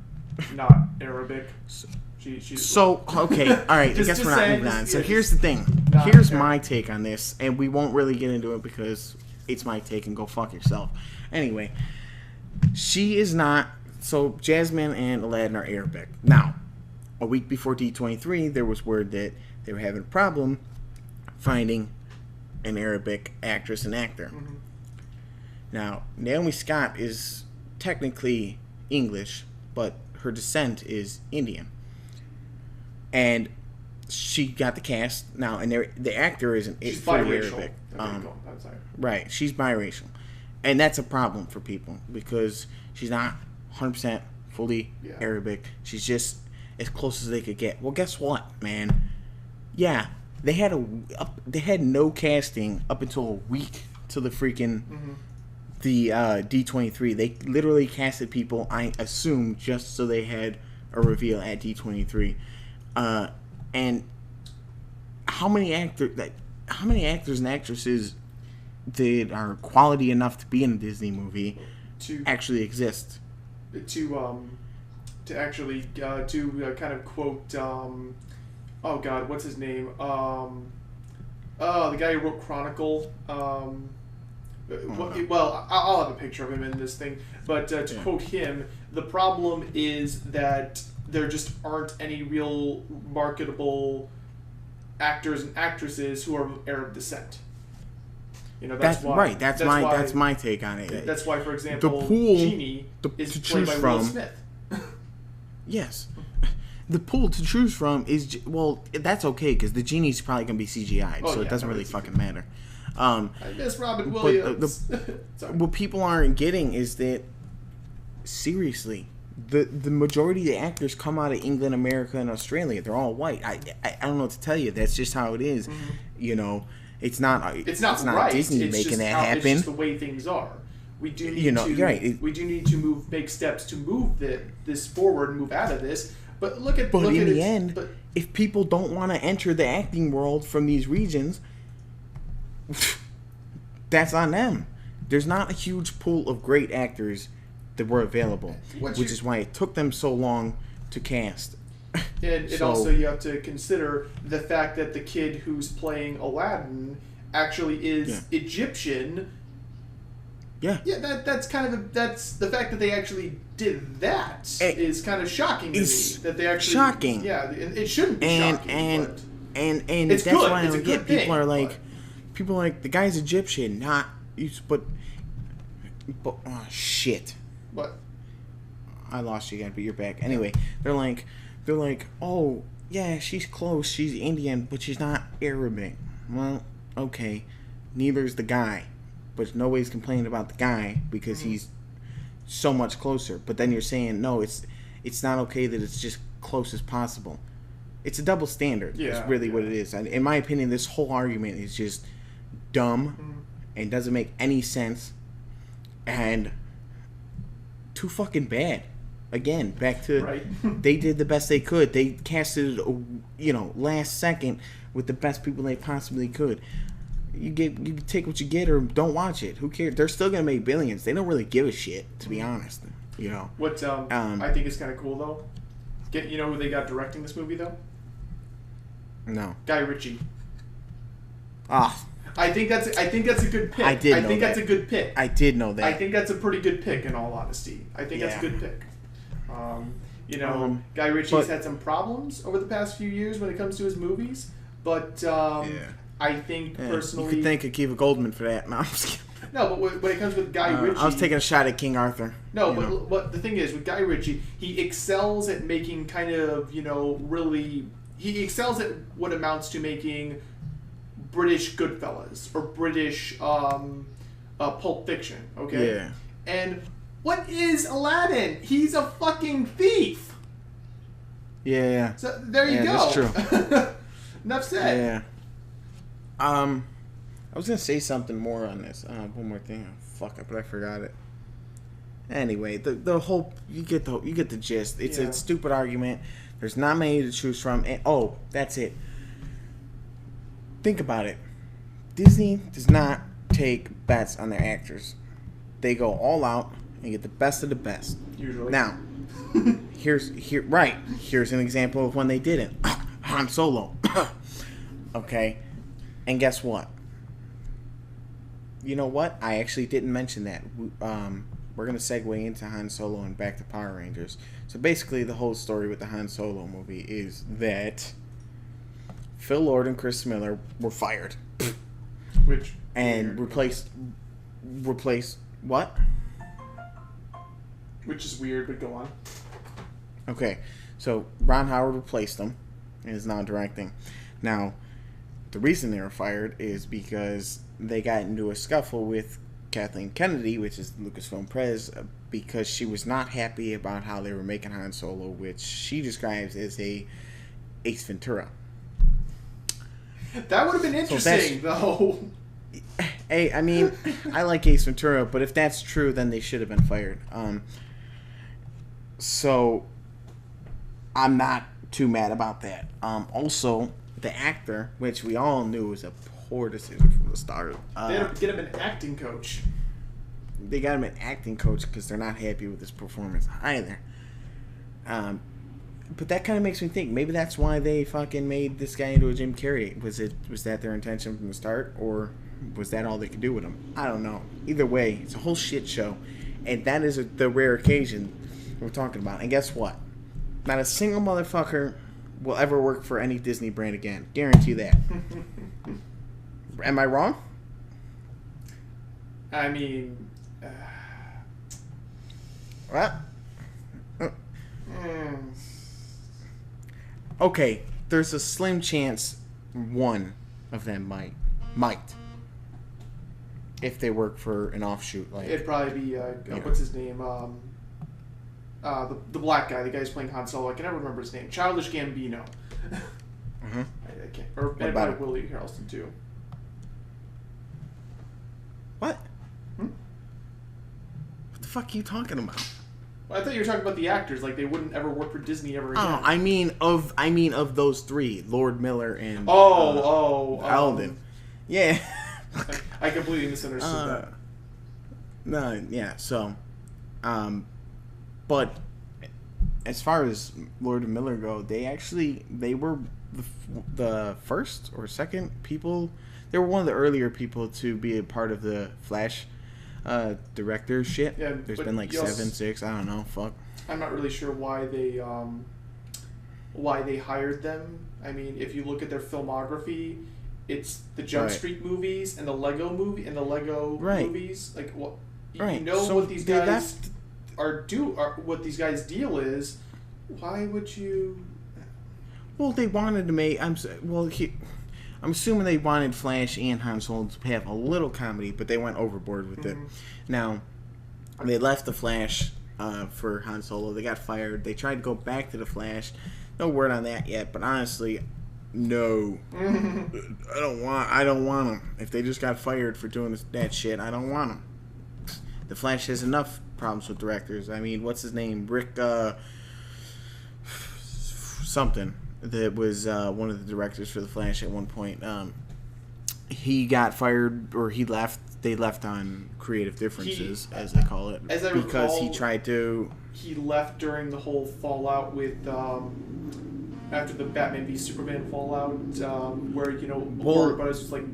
Arabic. She's okay, all right. I guess we're not moving on. So here's the thing. Here's my take on this, and we won't really get into it because it's my take, and go fuck yourself. Anyway, she is not. So Jasmine and Aladdin are Arabic. Now, a week before D23, there was word that they were having a problem finding an Arabic actress and actor. Now, Naomi Scott is technically English, but her descent is Indian. And she got the cast now, and the actor isn't fully Arabic. Right, she's biracial, and that's a problem for people because she's not 100% fully Arabic. She's just as close as they could get. Well, guess what, man? Yeah, they had no casting up until a week to the freaking the D23. They literally casted people, I assume, just so they had a reveal at D23. And how many actors and actresses that are quality enough to be in a Disney movie actually exist? To kind of quote, oh God, what's his name? The guy who wrote Chronicle, Well, I'll have a picture of him in this thing, but to quote him, the problem is that there just aren't any real marketable actors and actresses who are of Arab descent. That's why. Right. That's my take on it. That's why, for example, the pool Genie is played by Will Smith. Yes. The pool to choose from is, well, that's okay because the genie's probably gonna be CGI'd, so it doesn't really fucking matter. I miss Robin Williams. What people aren't getting is that, seriously, the majority of the actors come out of England, America, and Australia. They're all white. I don't know what to tell you. That's just how it is. Mm-hmm. It's not right. Disney it's making that happen. It's just the way things are. We do need we do need to make steps to move this forward and move out of this. But in the end, if people don't want to enter the acting world from these regions, that's on them. There's not a huge pool of great actors that were available, which is why it took them so long to cast. And also you have to consider the fact that the kid who's playing Aladdin actually is Egyptian. Yeah. Yeah, that's the fact that they actually did that is kind of shocking to me. That they actually shocking. Yeah, it shouldn't be shocking. And it's that's good. why I it's don't get people are like the guy's Egyptian, but oh shit. What? I lost you again, but you're back. Anyway, they're like, oh yeah, she's close, she's Indian, but she's not Arabic. Well, okay, neither's the guy. But nobody's complaining about the guy because he's so much closer. But then you're saying, no, it's not okay that it's just close as possible. It's a double standard. Yeah, is really what it is. And in my opinion, this whole argument is just dumb and doesn't make any sense and too fucking bad. Again, back to they did the best they could. They casted, last second with the best people they possibly could. You take what you get or don't watch it. Who cares? They're still gonna make billions. They don't really give a shit, to be honest. What I think is kind of cool though. Who they got directing this movie though? No. Guy Ritchie. Ah. I think that's a good pick. I think that's a good pick. I did know that. I think that's a pretty good pick in all honesty. I think that's a good pick. Guy Ritchie's had some problems over the past few years when it comes to his movies, but I think personally... You could thank Akiva Goldman for that. No, I'm just kidding. No, but when it comes with Guy Ritchie... I was taking a shot at King Arthur. No, but the thing is, with Guy Ritchie, he excels at making kind of, really... He excels at what amounts to making British Goodfellas or British Pulp Fiction, okay? Yeah. And what is Aladdin? He's a fucking thief! Yeah. So there you go. That's true. Enough said. Yeah. I was gonna say something more on this. One more thing. But I forgot it. Anyway, the whole you get the gist. It's a stupid argument. There's not many to choose from, and that's it. Think about it. Disney does not take bets on their actors. They go all out and get the best of the best. Usually. Now, here's an example of when they didn't. Han Solo. Okay. And guess what? You know what? I actually didn't mention that. We're going to segue into Han Solo and back to Power Rangers. So basically, the whole story with the Han Solo movie is that Phil Lord and Chris Miller were fired. Replaced what? Which is weird, but go on. Okay. So Ron Howard replaced them and is now directing. Now, the reason they were fired is because they got into a scuffle with Kathleen Kennedy, which is Lucasfilm Prez, because she was not happy about how they were making Han Solo, which she describes as a Ace Ventura. That would have been interesting, though. Hey, I mean, I like Ace Ventura, but if that's true, then they should have been fired. So, I'm not too mad about that. Also, the actor, which we all knew was a poor decision from the start. They had to get him an acting coach. They got him an acting coach because they're not happy with his performance either. But that kind of makes me think maybe that's why they fucking made this guy into a Jim Carrey. Was that their intention from the start, or was that all they could do with him? I don't know. Either way, it's a whole shit show, and that is the rare occasion we're talking about. And guess what? Not a single motherfucker will ever work for any Disney brand again. Guarantee that. Am I wrong? I mean, What? Okay, there's a slim chance one of them might, if they work for an offshoot. Like it'd probably be what's his name? The black guy, the guy who's playing Han Solo. I can never remember his name. Childish Gambino. Mm-hmm. I can't. Or and by Willie Harrelson too. What? What the fuck are you talking about? I thought you were talking about the actors, like they wouldn't ever work for Disney ever again. Oh, I mean of those three, Lord Miller and Alden. Yeah. I completely misunderstood that. No, yeah. So, but as far as Lord and Miller go, they were the first or second people. They were one of the earlier people to be a part of the Flash director shit. Yeah, there's been like 7, 6, I don't know, fuck. I'm not really sure why they hired them. I mean, if you look at their filmography, it's the Jump Street movies and the Lego movies. Like what you know so what these guys what these guys' deal is. Why would you? Well, they wanted to make. I'm assuming they wanted Flash and Han Solo to have a little comedy, but they went overboard with it. Now, they left the Flash for Han Solo. They got fired. They tried to go back to the Flash. No word on that yet, but honestly, no. I don't want them. If they just got fired for doing that shit, I don't want them. The Flash has enough problems with directors. I mean, what's his name? Rick something. That was one of the directors for The Flash at one point. He got fired, or he left. They left on creative differences, as they call it, as I because recall, he tried to. He left during the whole fallout with after the Batman v Superman fallout, where Warner Brothers was like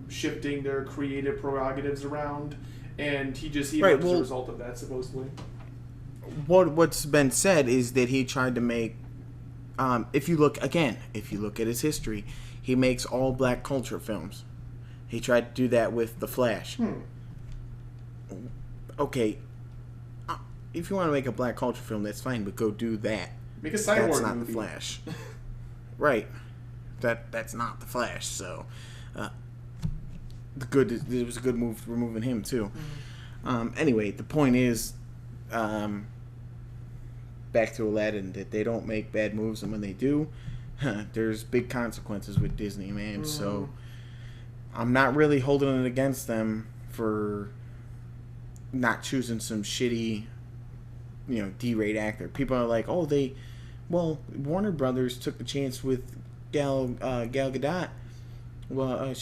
shifting their creative prerogatives around, and he left as a result of that, supposedly. What's been said is that he tried to make. If you look at his history, he makes all black culture films. He tried to do that with The Flash. Okay, if you want to make a black culture film, that's fine, but go do that. Make a Cyborg That's not movie. The Flash. Right. That's not The Flash, so it was a good move removing him, too. Anyway, the point is... back to Aladdin, that they don't make bad moves, and when they do, there's big consequences with Disney, man. So I'm not really holding it against them for not choosing some shitty, D-rate actor. People are like, Warner Brothers took the chance with Gal Gadot. Well,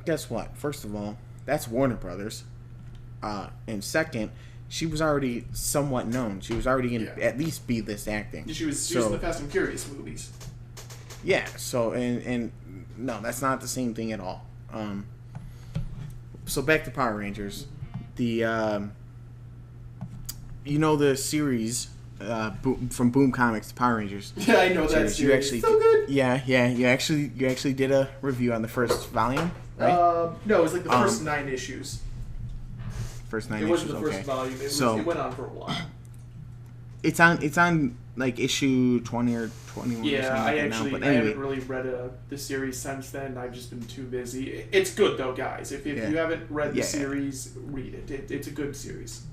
guess what? First of all, that's Warner Brothers, and second, she was already somewhat known. She was already in at least B-list acting. She was in the Fast and Furious movies. Yeah, so, and no, that's not the same thing at all. So back to Power Rangers. The, the series from Boom Comics, Power Rangers. Yeah, I know that series. You actually, so good. Yeah, you actually did a review on the first volume, right? No, it was like the first 9 issues. First 9 issues. It wasn't the first okay. volume. It went on for a while. It's on like issue 20 or 21. Yeah, or something I like actually now, but I anyway. haven't really read the series since then. I've just been too busy. It's good though, guys. If you haven't read the series, read it. It's a good series.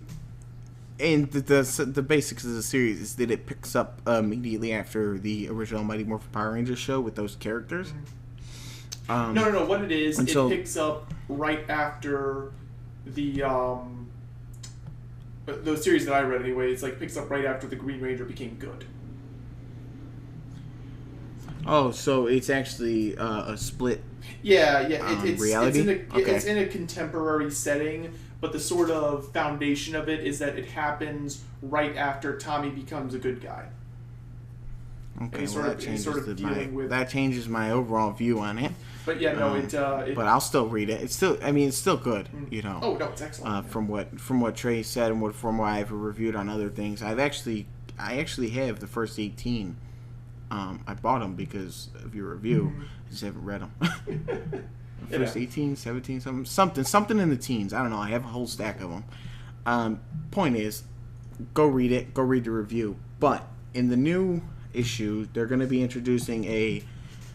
And the basics of the series is that it picks up immediately after the original Mighty Morphin Power Rangers show with those characters. No. What it is, it picks up right after the series that I read anyway. It's like picks up right after the Green Ranger became good. Oh, so it's actually a split. Yeah. It's reality. It's in a contemporary setting, but the sort of foundation of it is that it happens right after Tommy becomes a good guy. Okay, that changes my overall view on it. But yeah, no, But I'll still read it. It's still good. You know. Oh no, it's excellent. From what Trey said and from what I've reviewed on other things, I actually have the first 18. I bought them because of your review. I just haven't read them. First 18, 17, something in the teens. I don't know. I have a whole stack of them. Point is, go read it. Go read the review. But in the new issue, they're going to be introducing a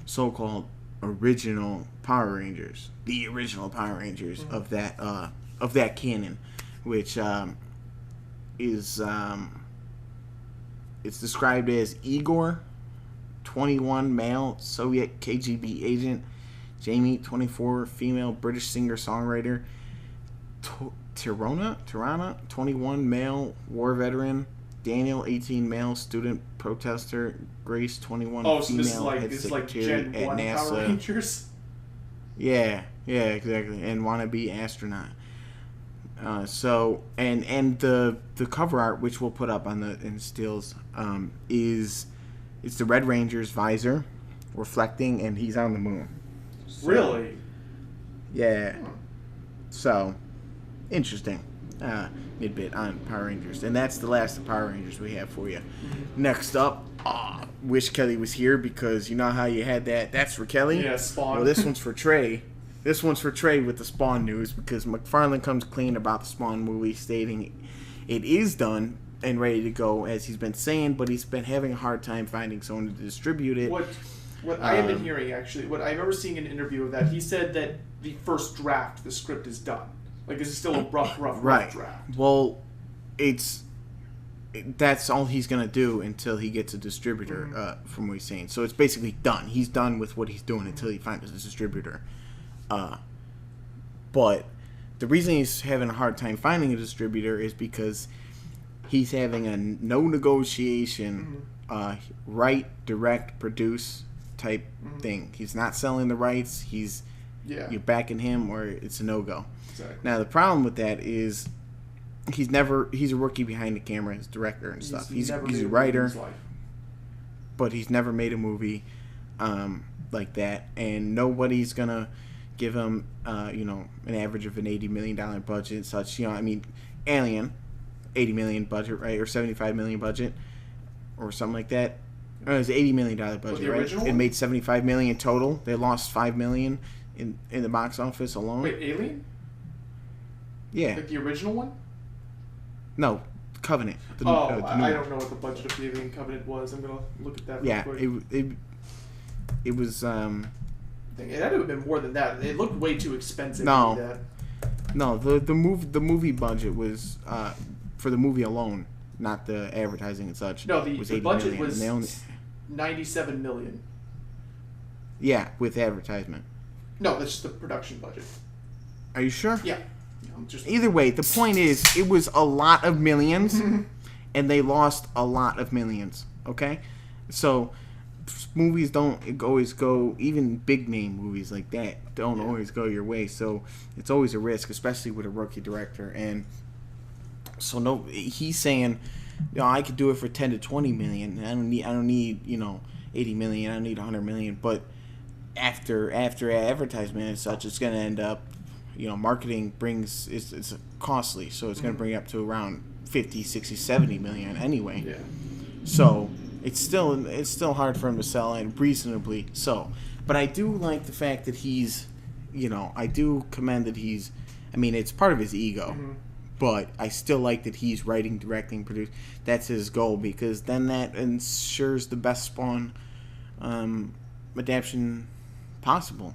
so-called original Power Rangers, the original Power Rangers of that canon, which is it's described as Igor, 21, male Soviet KGB agent; Jamie, 24, female British singer-songwriter; Tirana, 21, male war veteran; Daniel, 18, male student protester; Grace, 21, female head secretary at NASA. Power Rangers? Yeah, exactly. And wannabe astronaut. So the cover art, which we'll put up in stills, it's the Red Ranger's visor reflecting, and he's on the moon. So, really? Yeah. So interesting. Midbit on Power Rangers, and that's the last of Power Rangers we have for you. Next up, wish Kelly was here, because you know how you had that. That's for Kelly. Yeah, Spawn. Well, this one's for Trey. This one's for Trey with the Spawn news, because McFarlane comes clean about the Spawn movie, stating it is done and ready to go, as he's been saying, but he's been having a hard time finding someone to distribute it. What I have been hearing, actually, what I remember seeing in an interview of that, he said that the first draft, the script is done. Like, this is still a rough draft. Well, that's all he's going to do until he gets a distributor, from what he's saying. So it's basically done. He's done with what he's doing until he finds a distributor. But the reason he's having a hard time finding a distributor is because he's having a no negotiation, write, direct, produce type thing. He's not selling the rights. You're backing him, or it's a no-go. Exactly. Now the problem with that is he's a rookie behind the camera, his director and stuff. He's a writer, but he's never made a movie like that, and nobody's gonna give him an average of an $80 million budget and such. Alien, $80 million budget, right, or $75 million budget, or something like that. It was an $80 million budget, right? It made $75 million total. They lost $5 million in the box office alone. Wait, Alien? Yeah. Like the original one? No, Covenant. I don't know what the budget of the Alien Covenant was. I'm gonna look at that. Yeah, real quick. It was. It had to have been more than that. It looked way too expensive. No, to be that. No. The movie budget was for the movie alone, not the advertising and such. No, the budget million. was $97 million. Yeah, with advertisement. No, that's just the production budget. Are you sure? Yeah. Either way, the point is, it was a lot of millions, and they lost a lot of millions. Okay, so movies don't always go. Even big name movies like that don't always go your way. So it's always a risk, especially with a rookie director. And so he's saying, I could do it for 10 to 20 million. I don't need 80 million. I don't need 100 million. But after advertisement and such, it's going to end up. Marketing it's costly, so it's going to bring it up to around 50, 60, 70 million anyway. Yeah. So it's still hard for him to sell, and reasonably so. But I do like the fact that he's, I do commend that he's, it's part of his ego, but I still like that he's writing, directing, producing. That's his goal, because then that ensures the best Spawn adaptation possible,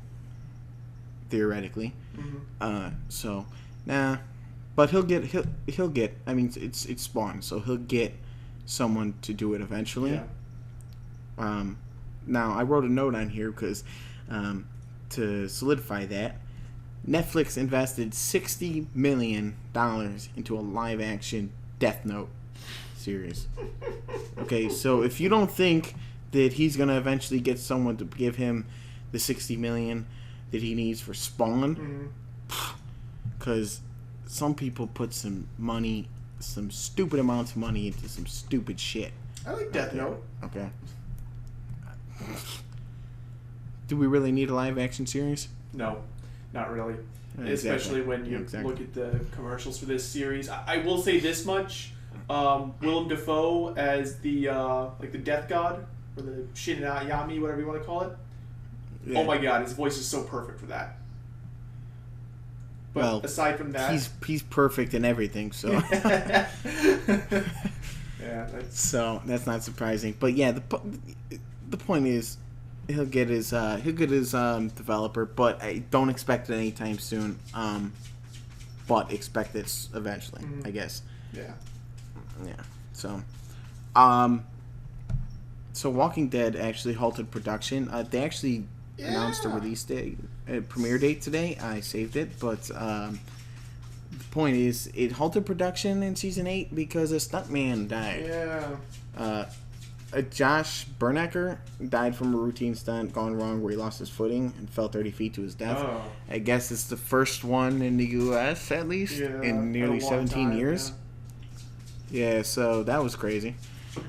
theoretically. But he'll get. It's Spawn, so he'll get someone to do it eventually. Yeah. Now I wrote a note on here because to solidify that, Netflix invested $60 million into a live-action Death Note series. Okay, so if you don't think that he's gonna eventually get someone to give him the $60 million that he needs for Spawn, because some people put some stupid amounts of money into some stupid shit. I like Death Note. Okay. do we really need a live action series? No, not really. Exactly. Especially when you look at the commercials for this series. I will say this much: Willem Dafoe as the like the Death God or the Shinigami, whatever you want to call it. Yeah. Oh my God, his voice is so perfect for that. But aside from that, he's perfect in everything. So yeah, so that's not surprising. But yeah, the point is he'll get his developer, but I don't expect it anytime soon. But expect it eventually, I guess. Yeah. So, so Walking Dead actually halted production. They actually announced a release date, a premiere date today. I saved it, but the point is, it halted production in season 8 because a stuntman died. Yeah. Josh Bernecker died from a routine stunt gone wrong where he lost his footing and fell 30 feet to his death. Oh. I guess it's the first one in the U.S., at least, in nearly 17 years. Yeah, so that was crazy.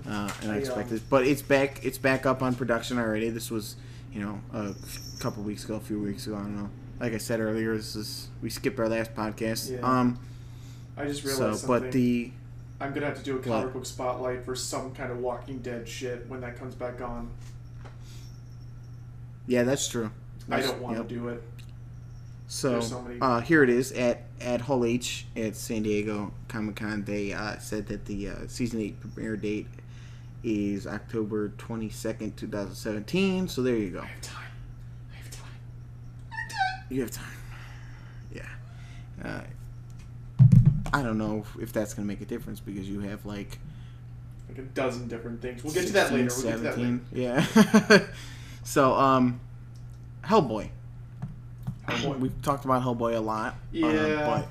And I expected, but it's back up on production already. This was, a couple weeks ago, a few weeks ago. I don't know. Like I said earlier, we skipped our last podcast. Yeah. I just realized something. But I'm gonna have to do a comic book spotlight for some kind of Walking Dead shit when that comes back on. Yeah, that's true. I don't want to do it. So here it is at Hall H at San Diego Comic-Con. They said that the season 8 premiere date is October 22nd, 2017. So there you go. I have time. You have time. Yeah. I don't know if that's going to make a difference because you have like a dozen different things. We'll get to that later. 17. Yeah. So, Hellboy. We've talked about Hellboy a lot. Yeah.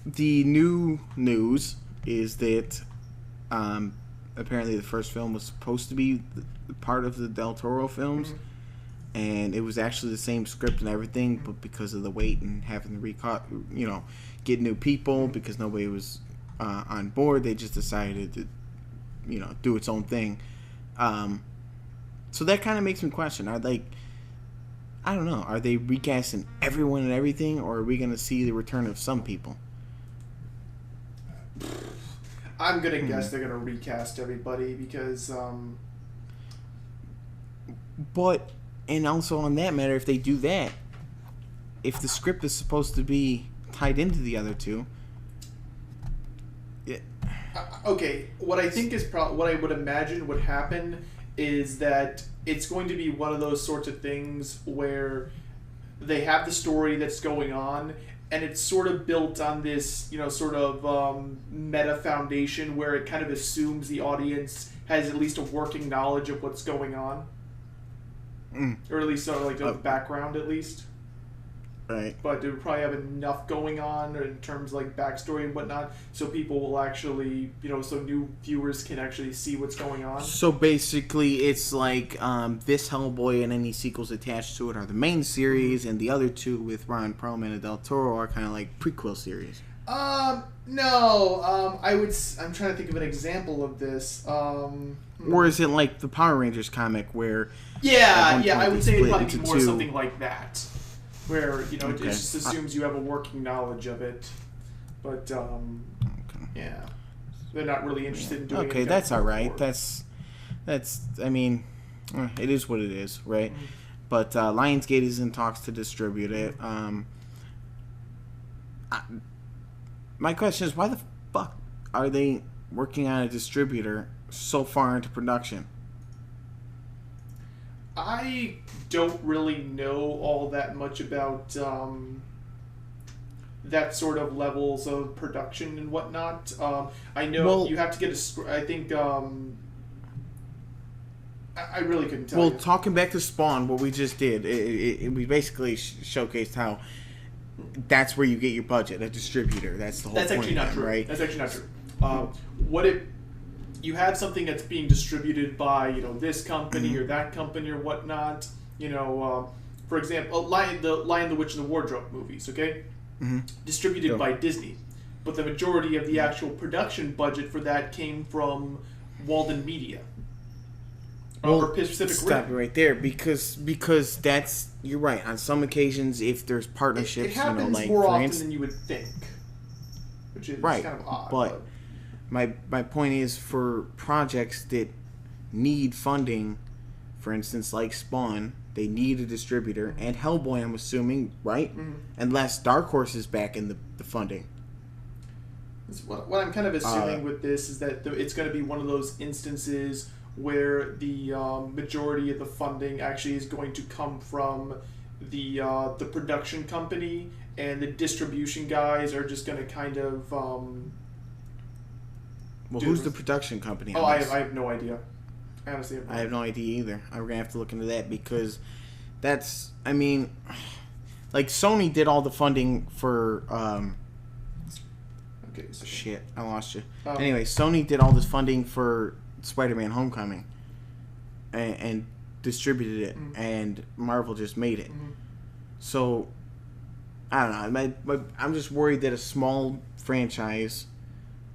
But the new news is that apparently the first film was supposed to be part of the Del Toro films. Mm-hmm. And it was actually the same script and everything, but because of the wait and having to get new people because nobody was on board, they just decided to, do its own thing. So that kind of makes me question: I don't know, are they recasting everyone and everything, or are we going to see the return of some people? I'm gonna guess they're gonna recast everybody because. But. And also on that matter, if they do that, if the script is supposed to be tied into the other two, okay. What I think is what I would imagine would happen is that it's going to be one of those sorts of things where they have the story that's going on, and it's sort of built on this, sort of meta foundation where it kind of assumes the audience has at least a working knowledge of what's going on. Or at least sort of like the background, at least. Right. But it would probably have enough going on in terms of like backstory and whatnot, so people will actually, so new viewers can actually see what's going on. So basically, it's like this Hellboy and any sequels attached to it are the main series, and the other two with Ron Perlman and Del Toro are kind of like prequel series. No. I'm trying to think of an example of this. Or is it like the Power Rangers comic where? Yeah, I would say it'd probably be more something like that, where it just assumes you have a working knowledge of it, but yeah, they're not really interested in doing. Okay, that's all right. That's I mean, it is what it is, right? Mm-hmm. But Lionsgate is in talks to distribute it. My question is, why the fuck are they working on a distributor so far into production? I don't really know all that much about that sort of levels of production and whatnot. I know you have to get I think I really couldn't tell you. Well, talking back to Spawn, what we just did, we basically showcased how that's where you get your budget, a distributor. That's the whole point. That's actually not true. Right? That's actually not true. You have something that's being distributed by this company or that company or whatnot. For example, Lion, the Witch, and the Wardrobe movies. Okay, distributed by Disney, but the majority of the actual production budget for that came from Walden Media. or Pacific stop Rim. it right there because that's you're right. On some occasions, if there's partnerships, it happens like more for often instance, than you would think, which is right. kind of odd. But my point is for projects that need funding, for instance, like Spawn, they need a distributor, and Hellboy, I'm assuming, right? Mm-hmm. Unless Dark Horse is back in the funding. What I'm kind of assuming with this is that it's going to be one of those instances where the majority of the funding actually is going to come from the production company, and the distribution guys are just going to kind of. Who's the production company? Oh, I have no idea. I honestly have no idea. I have no idea either. I'm gonna have to look into that because that's. I mean, like Sony did all the funding for. Okay. So shit, I lost you. Anyway, Sony did all this funding for Spider-Man: Homecoming, and distributed it, and Marvel just made it. Mm-hmm. So, I don't know. I'm just worried that a small franchise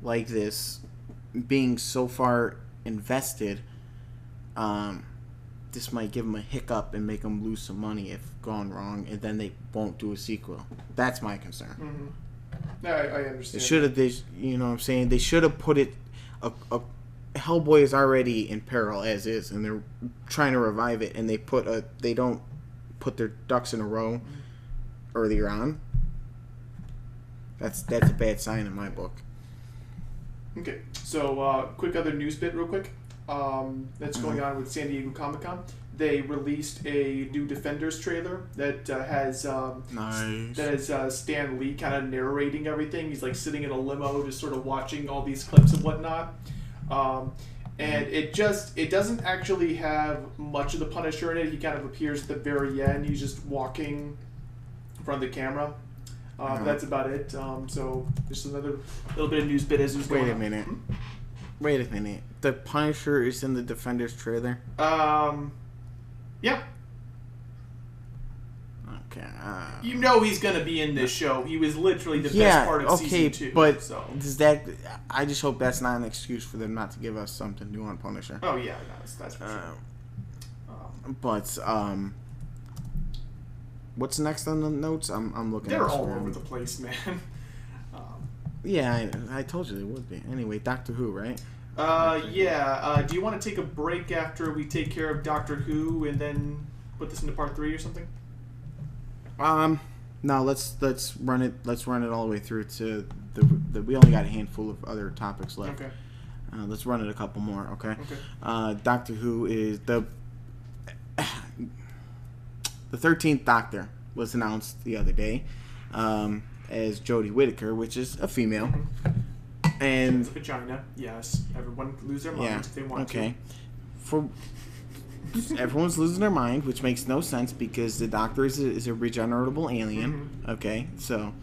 like this, being so far invested, this might give them a hiccup and make them lose some money if gone wrong, and then they won't do a sequel. That's my concern. Mm-hmm. No, I understand. You know what I'm saying? They should have put it. Hellboy is already in peril as is, and they're trying to revive it, and they don't put their ducks in a row earlier on. That's a bad sign in my book. Okay, so quick other news bit real quick. That's going on with San Diego Comic-Con. They released a new Defenders trailer that has Stan Lee kind of narrating everything. He's like sitting in a limo, just sort of watching all these clips and whatnot. And it doesn't actually have much of the Punisher in it. He kind of appears at the very end. He's just walking in front of the camera. That's about it. So just another little bit of news bit as it's going on. Wait a minute. The Punisher is in the Defenders trailer? Yeah. Okay. You know he's going to be in this show. He was literally the best part of season 2. But so. Does that... I just hope that's not an excuse for them not to give us something new on Punisher. Oh, yeah. That's for sure. What's next on the notes? I'm looking. They're all over the place, man. Yeah, I told you they would be. Anyway, Doctor Who, right? Yeah. Do you want to take a break after we take care of Doctor Who and then put this into part 3 or something? No. Let's run it. Let's run it all the way through to the. We only got a handful of other topics left. Okay. Let's run it a couple more. Okay. Okay. Doctor Who is the 13th Doctor was announced the other day as Jodie Whittaker, which is a female. Mm-hmm. And it's a vagina, yes. Everyone can lose their mind if they want to. Everyone's losing their mind, which makes no sense because the Doctor is a regeneratable alien. Mm-hmm. Okay, so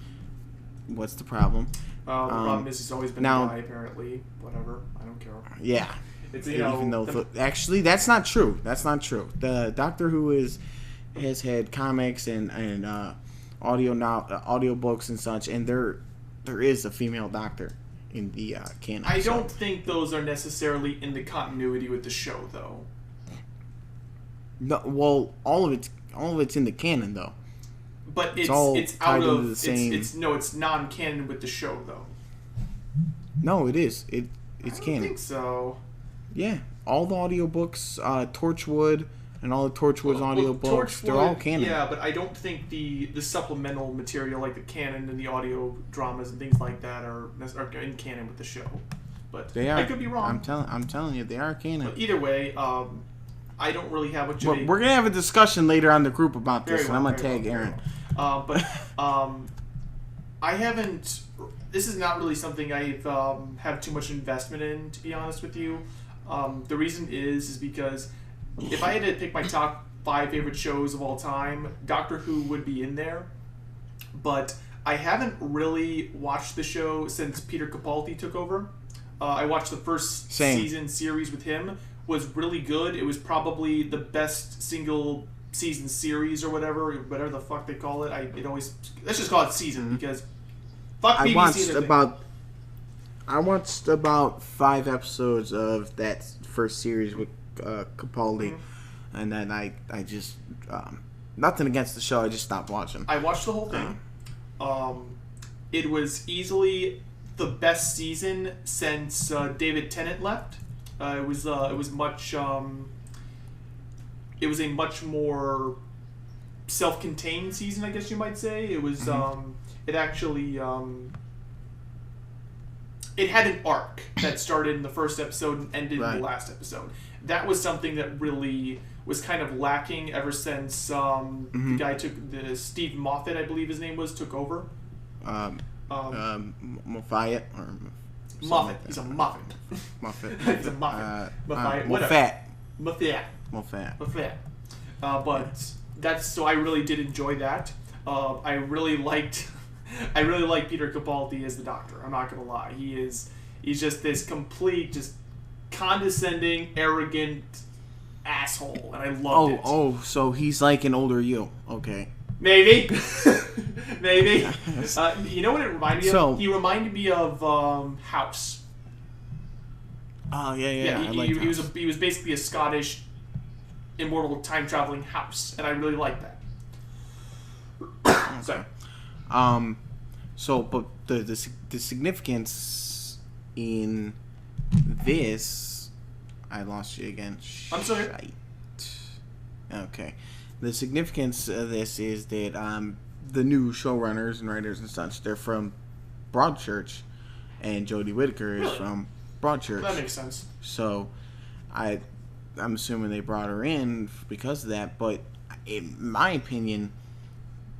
what's the problem? The problem is he's always been a guy, apparently. Whatever, I don't care. Yeah. It's, even though actually that's not true. That's not true. The Doctor Who has had comics and audio books and such, and there is a female Doctor in the canon. I don't think those are necessarily in the continuity with the show, though. No, well, all of it's in the canon, though. But it's out of the same. It's non-canon with the show, though. No, it is. It's canon. I think so. Yeah, all the audiobooks, Torchwood, and all the Torchwood's audiobooks, they're all canon. Yeah, but I don't think the supplemental material like the canon and the audio dramas and things like that are in canon with the show. But they are. I could be wrong. I'm telling you, they are canon. But either way, I don't really have what you. Well, we're gonna have a discussion later on the group about this, and I'm gonna tag Aaron. But I haven't. This is not really something I've have too much investment in, to be honest with you. The reason is because if I had to pick my top 5 favorite shows of all time, Doctor Who would be in there. But I haven't really watched the show since Peter Capaldi took over. I watched the first season series with him. Was really good. It was probably the best single season series or whatever the fuck they call it. Let's just call it season because fuck BBC. I watched about 5 episodes of that first series with Capaldi, and then I just nothing against the show. I just stopped watching. I watched the whole thing. It was easily the best season since David Tennant left. It was much. It was a much more self-contained season, I guess you might say. It was. It actually. It had an arc that started in the first episode and ended in the last episode. That was something that really was kind of lacking ever since the guy Steve Moffat, I believe his name was, took over. Moffat or Moffat. He's a Moffat. Moffat. He's a Moffat. Moffat. But that's so. I really did enjoy that. I really liked Peter Capaldi as the Doctor. I'm not gonna lie. He's just this complete, just condescending, arrogant asshole, and I loved it. Oh, so he's like an older you. Okay. Maybe. Maybe. You know what it reminded me of? He reminded me of House. Oh, yeah. He was basically a Scottish immortal time traveling House, and I really liked that. Sorry. But the significance in this, I lost you again. I'm sorry. Okay. The significance of this is that the new showrunners and writers and such, they're from Broadchurch, and Jodie Whittaker is from Broadchurch. That makes sense. So, I'm assuming they brought her in because of that. But in my opinion,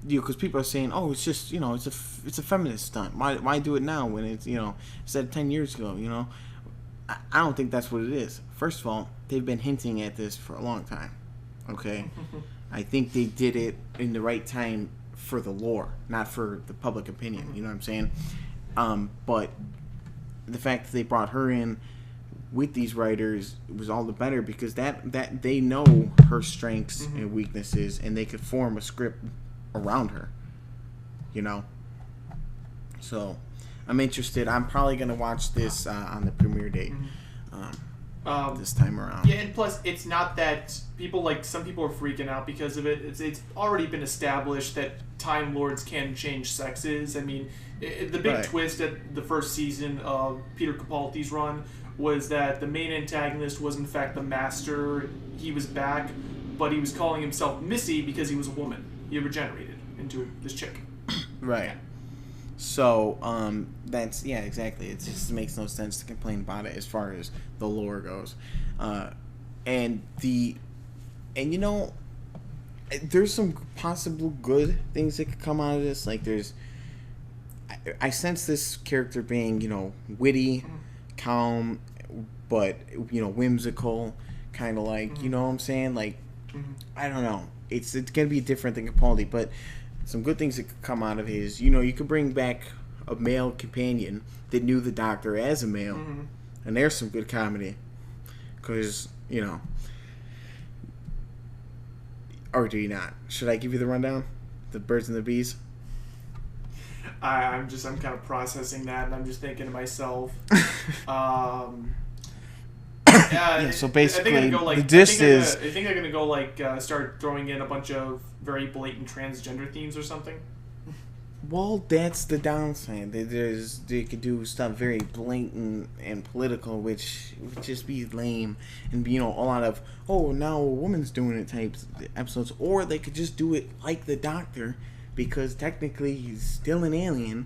because people are saying, "Oh, it's just it's a feminist stunt. Why do it now when it's instead of 10 years ago?" I don't think that's what it is. First of all, they've been hinting at this for a long time. Okay. I think they did it in the right time for the lore, not for the public opinion. You know what I'm saying? But the fact that they brought her in with these writers was all the better because that they know her strengths and weaknesses, and they could form a script around her. So I'm interested. I'm probably gonna watch this on the premiere date. This time around. Yeah, and plus, it's not that some people are freaking out because of it. It's already been established that Time Lords can change sexes. I mean, the big twist at the first season of Peter Capaldi's run was that the main antagonist was in fact the Master. He was back, but he was calling himself Missy because he was a woman. He regenerated into this chick. Right. Yeah. So, that's, exactly. It just makes no sense to complain about it as far as the lore goes. There's some possible good things that could come out of this. Like, I sense this character being, witty, calm, but, whimsical, kind of like, you know what I'm saying? Like, I don't know. It's going to be different than Capaldi, but some good things that could come out of his, you could bring back a male companion that knew the Doctor as a male, and there's some good comedy, because, or do you not? Should I give you the rundown? The birds and the bees? I'm kind of processing that, and I'm just thinking to myself, so basically, I think they're gonna start throwing in a bunch of very blatant transgender themes or something. Well, that's the downside. They could do stuff very blatant and political, which would just be lame, and a lot of now a woman's doing it types episodes, or they could just do it like the Doctor, because technically he's still an alien,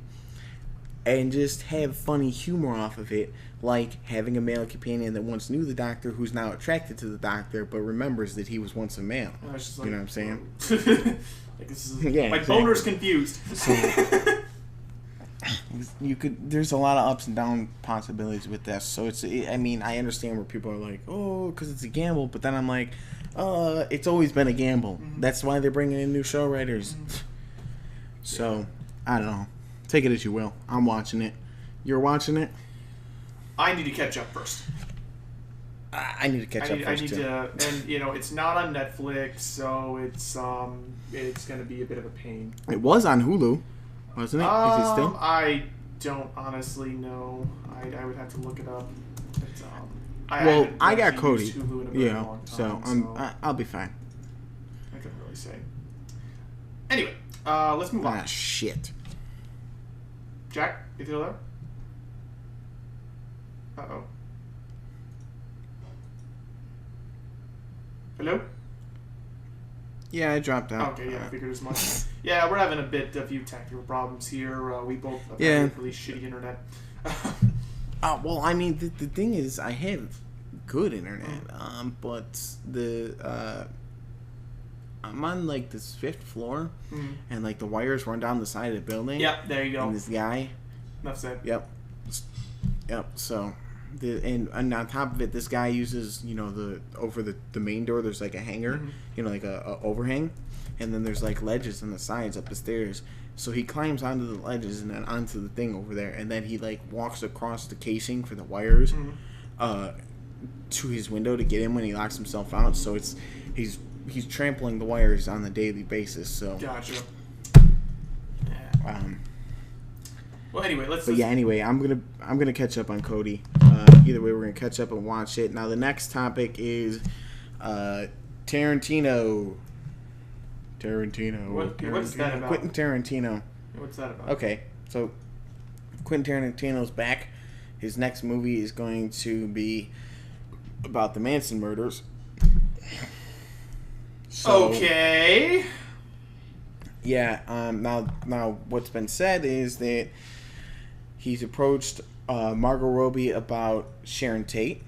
and just have funny humor off of it, like having a male companion that once knew the Doctor, who's now attracted to the Doctor, but remembers that he was once a male. You know what I'm saying? My boner's confused. So, there's a lot of ups and down possibilities with this. So I understand where people are like, because it's a gamble, but then I'm like, it's always been a gamble. That's why they're bringing in new show writers. So, I don't know. Take it as you will. I'm watching it. You're watching it? I need to catch up first. I need to catch up first, too. And, it's not on Netflix, so it's going to be a bit of a pain. It was on Hulu, wasn't it? Is it still? I don't honestly know. I would have to look it up. I got actually Cody. used Hulu in a very long time, so I'll be fine. I couldn't really say. Anyway, let's move on. Ah, shit. Jack, you still there? Uh-oh. Hello? Yeah, I dropped out. Okay, yeah, I figured as much. Yeah, we're having a few technical problems here. We both have really shitty internet. Well, I mean, the thing is, I have good internet, but I'm on, like, this 5th floor, and, like, the wires run down the side of the building. Yep, there you go. And this guy... Enough said. Yep, so... And on top of it, this guy uses, over the main door, there's, like, a hanger, like a overhang, and then there's, like, ledges on the sides up the stairs. So he climbs onto the ledges and then onto the thing over there, and then he, like, walks across the casing for the wires to his window to get in when he locks himself out. So he's trampling the wires on a daily basis. So gotcha. Well, anyway, anyway, I'm gonna catch up on Cody. Either way, we're gonna catch up and watch it. Now, the next topic is Tarantino. What is that about? Quentin Tarantino. What's that about? Okay, so Quentin Tarantino's back. His next movie is going to be about the Manson murders. So, okay. Yeah. Now, what's been said is that he's approached Margot Robbie about Sharon Tate,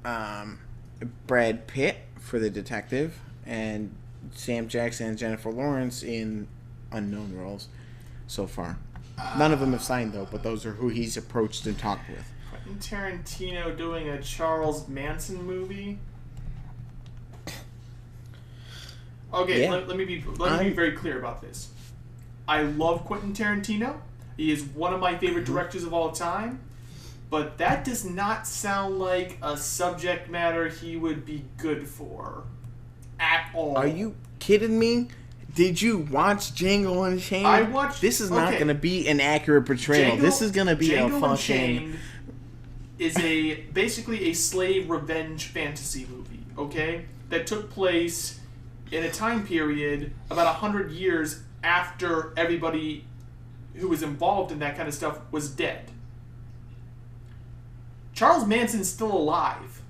Brad Pitt for the detective, and Sam Jackson and Jennifer Lawrence in unknown roles so far. None of them have signed, though, but those are who he's approached and talked with. Quentin Tarantino doing a Charles Manson movie? Okay, yeah. let me be very clear about this. I love Quentin Tarantino. He is one of my favorite directors of all time. But that does not sound like a subject matter he would be good for. At all. Are you kidding me? Did you watch Django Unchained? I watched... This is not going to be an accurate portrayal. This is going to be Django a fucking... Unchained is basically a slave revenge fantasy movie, okay? That took place in a time period about 100 years after everybody who was involved in that kind of stuff was dead. Charles Manson's still alive.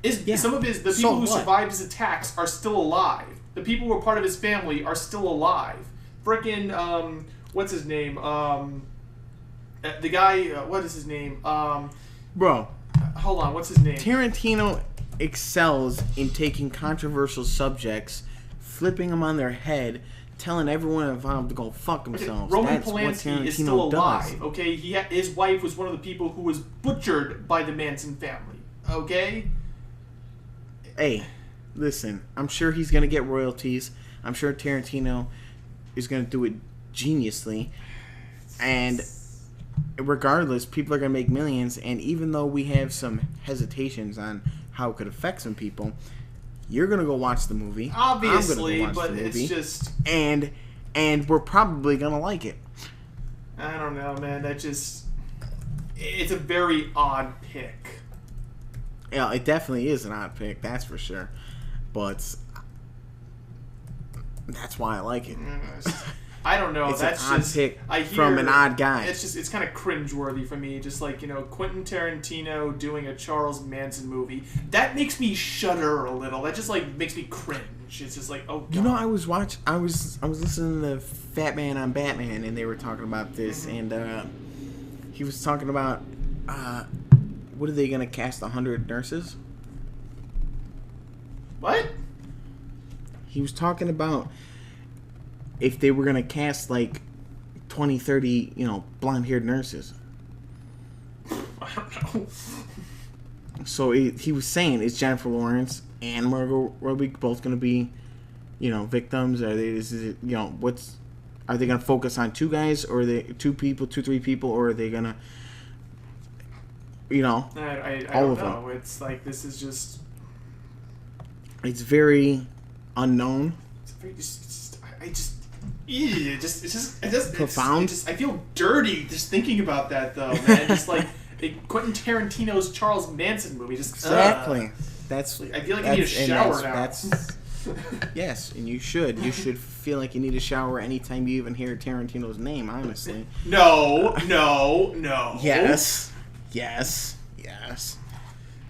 Some of the people who survived his attacks are still alive. The people who were part of his family are still alive. Frickin', what's his name? The guy, what is his name? Bro. Hold on, what's his name? Tarantino excels in taking controversial subjects, flipping them on their head, telling everyone involved to go fuck themselves. Roman That's Polanski what Tarantino is still alive, does. okay? His wife was one of the people who was butchered by the Manson family, okay? Hey, listen, I'm sure he's going to get royalties. I'm sure Tarantino is going to do it geniusly. And regardless, people are going to make millions. And even though we have some hesitations on how it could affect some people, you're going to go watch the movie. Obviously, I'm gonna go watch but the movie, it's just... And we're probably going to like it. I don't know, man. It's a very odd pick. Yeah, it definitely is an odd pick, that's for sure. But that's why I like it. I don't know. It's that's an odd pick from an odd guy. It's kind of cringeworthy for me. Just like, Quentin Tarantino doing a Charles Manson movie. That makes me shudder a little. That just like makes me cringe. It's just like, oh God. I was listening to Fat Man on Batman, and they were talking about this, and he was talking about what are they gonna cast 100 nurses? What? He was talking about if they were gonna cast like 20, 30, blonde-haired nurses. I don't know. So he was saying, is Jennifer Lawrence and Margot Robbie both gonna be, victims? Are they? Are they gonna focus on two guys, or are they three people, or are they gonna, I all don't of know. them? It's like this is just. It's very unknown. It's very it's just profound. I feel dirty just thinking about that, though, man. Just like Quentin Tarantino's Charles Manson movie. Just exactly. That's. I feel like I need a shower now. Yes, and you should. You should feel like you need a shower anytime you even hear Tarantino's name. Honestly. No. Yes.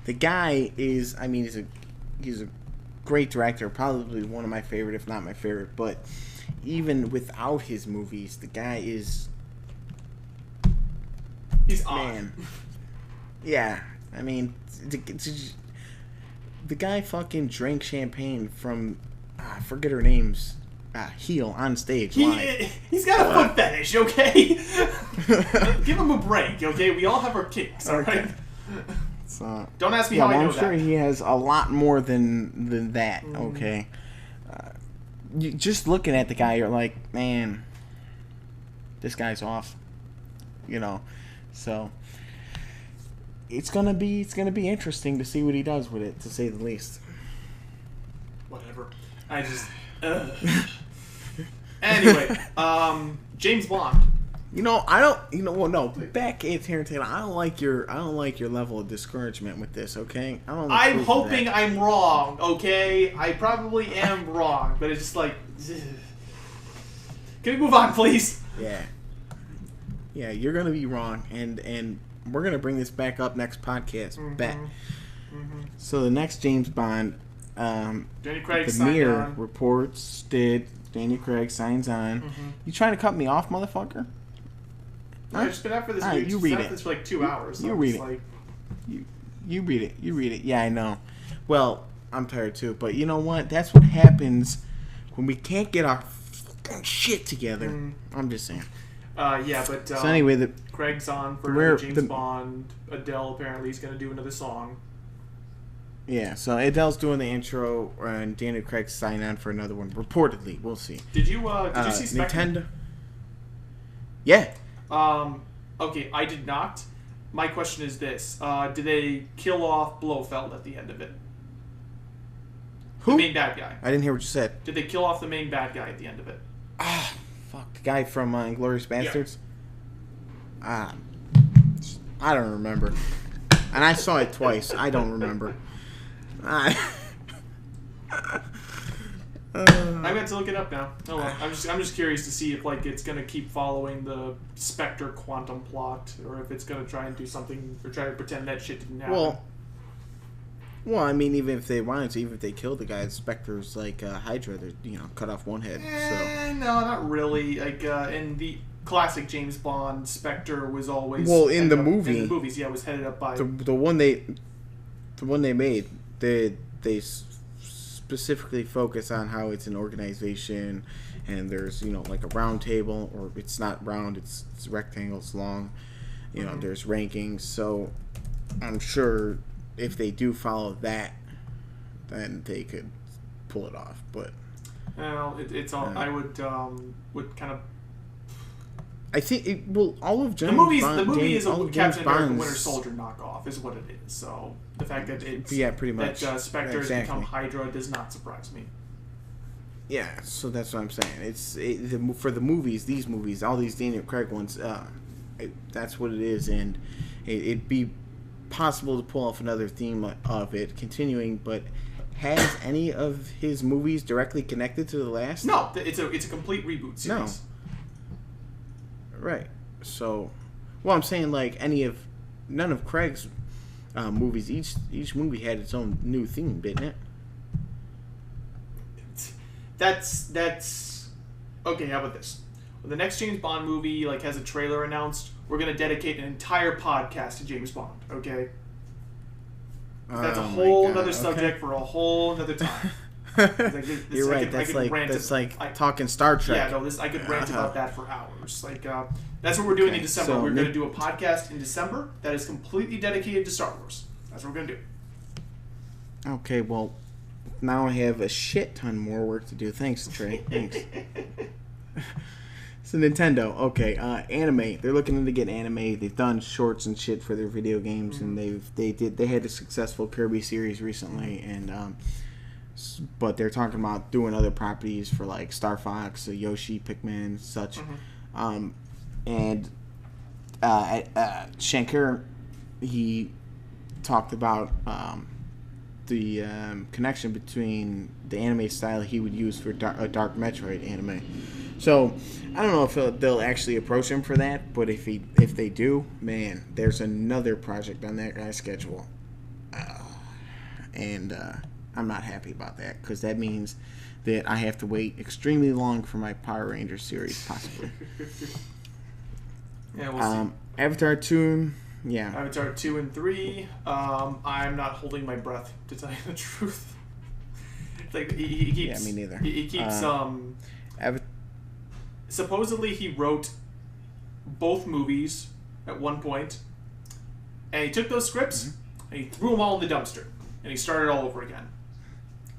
The guy is. I mean, he's a great director. Probably one of my favorite, if not my favorite. But even without his movies, the guy is. He's man. Yeah, I mean, the guy fucking drank champagne from, I forget her name's, heel on stage. He's got a foot fetish, okay? Give him a break, okay? We all have our kicks, alright? So, don't ask me how I know I'm sure he has a lot more than that, okay? Just looking at the guy, you're like, man, this guy's off, So it's gonna be interesting to see what he does with it, to say the least. Whatever. I just. Anyway, James Bond. I don't. Well, no. Back at Tarantino, I don't like your level of discouragement with this. Okay, I'm hoping I'm wrong. Okay, I probably am wrong, but it's just like. Can we move on, please? Yeah, you're gonna be wrong, and we're gonna bring this back up next podcast. Bet. So the next James Bond, Daniel Craig the signed Mirror on. reports did. Daniel Craig signs on. You trying to cut me off, motherfucker? I've just been out for this. Right, you read it. This for like 2 hours. So you read it. You read it. You read it. Yeah, I know. Well, I'm tired too, but you know what? That's what happens when we can't get our shit together. I'm just saying. Yeah, but so anyway, Craig's on for James Bond. Adele apparently is going to do another song. Yeah, so Adele's doing the intro, and Daniel Craig's signing on for another one. Reportedly, we'll see. Did you see Spectre? Nintendo? Yeah. Okay, I did not. My question is this: did they kill off Blofeld at the end of it? Who? The main bad guy. I didn't hear what you said. Did they kill off the main bad guy at the end of it? Fuck, the guy from Inglourious Bastards. Yeah. I don't remember, and I saw it twice. I don't remember. I got to look it up now. Oh well, I'm just curious to see if it's gonna keep following the Spectre quantum plot, or if it's gonna try and do something or try to pretend that shit didn't happen. Well, I mean, even if they wanted to, even if they killed the guy, Spectre's like Hydra. They cut off one head. So no, not really. In the classic James Bond, Spectre was always in the movies, yeah, it was headed up by the one they made. They specifically focus on how it's an organization, and there's like a round table, or it's not round, it's rectangles long. There's rankings. So I'm sure if they do follow that, then they could pull it off. But it's all I would kind of. I think all of James Bond. The movie is a Captain America Winter Soldier knockoff, is what it is. So the fact that it's pretty much that Spectre has become Hydra does not surprise me. Yeah, so that's what I'm saying. For the movies, these movies, all these Daniel Craig ones, that's what it is, and it'd be possible to pull off another theme of it continuing, but. Has any of his movies directly connected to the last? No, it's a complete reboot series. No. Right. So, I'm saying none of Craig's movies. Each movie had its own new theme, didn't it? That's okay. How about this? When the next James Bond movie has a trailer announced, we're gonna dedicate an entire podcast to James Bond. Okay. That's a whole other subject for a whole other time. You're right. That's like talking Star Trek. Yeah, no. I could rant about that for hours. That's what we're doing in December. We're going to do a podcast in December that is completely dedicated to Star Wars. That's what we're going to do. Okay. Well, now I have a shit ton more work to do. Thanks, Trey. Thanks. So Nintendo, okay, anime. They're looking into getting anime. They've done shorts and shit for their video games, and they had a successful Kirby series recently, and but they're talking about doing other properties for Star Fox, Yoshi, Pikmin, such. And Shankar he talked about the connection between the anime style he would use for a Dark Metroid anime. So I don't know if they'll actually approach him for that, but if they do, man, there's another project on that guy's schedule, and I'm not happy about that because that means that I have to wait extremely long for my Power Rangers series, possibly. Yeah, we'll see. Avatar 2, yeah. Avatar 2 and 3, I'm not holding my breath, to tell you the truth. Like, he keeps... Yeah, me neither. He keeps, supposedly he wrote both movies at one point, and he took those scripts, and he threw them all in the dumpster, and he started all over again.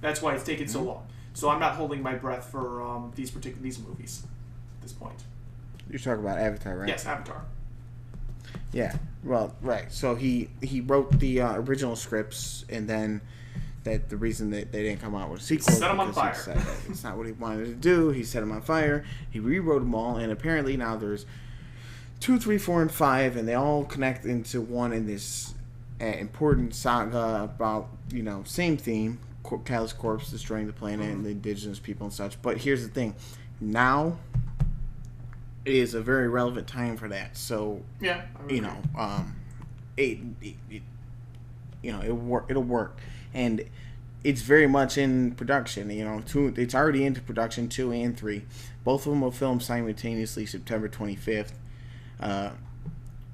That's why it's taken so long. So I'm not holding my breath for these movies at this point. You're talking about Avatar, right? Yes, Avatar. Yeah, well, right. So he wrote the original scripts, and then that the reason that they didn't come out with a sequel set them on fire. It's not what he wanted to do. He set them on fire. He rewrote them all, and apparently now there's 2, 3, 4, and 5, and they all connect into one in this important saga about, same theme. Callus Corpse destroying the planet and the indigenous people and such. But here's the thing. Now is a very relevant time for that. So, yeah, it'll work. And it's very much in production. It's already into production, 2 and 3. Both of them will film simultaneously September 25th.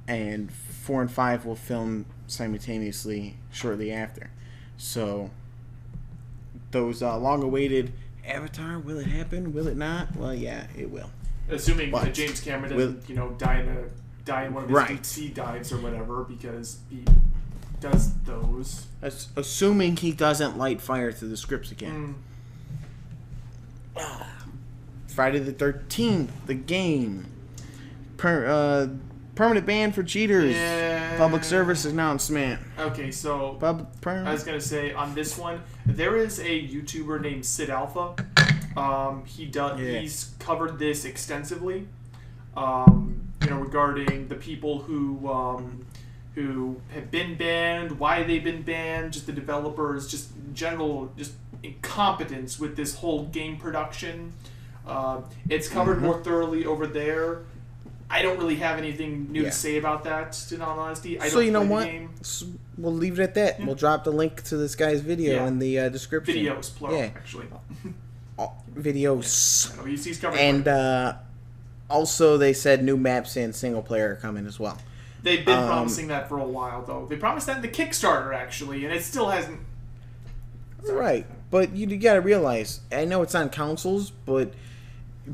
And 4 and 5 will film simultaneously shortly after. So those long-awaited Avatar, will it happen? Will it not? Well, yeah, it will. Assuming that James Cameron doesn't, die in one of his deep sea dives or whatever, because he does those. Assuming he doesn't light fire through the scripts again. Friday the 13th, the game. Permanent ban for cheaters. Yeah. Public service announcement. Okay, so I was gonna say on this one, there is a YouTuber named Sid Alpha. He's covered this extensively. Regarding the people who have been banned, why they've been banned, just the developers, just general incompetence with this whole game production. It's covered more thoroughly over there. I don't really have anything new to say about that, in all honesty. I don't play the game. We'll leave it at that. Yeah. We'll drop the link to this guy's video in the description. Videos, plural, actually. Videos. Yeah, he's covering and also, they said new maps and single player are coming as well. They've been promising that for a while, though. They promised that in the Kickstarter, actually, and it still hasn't... Right, but you gotta realize, I know it's on consoles, but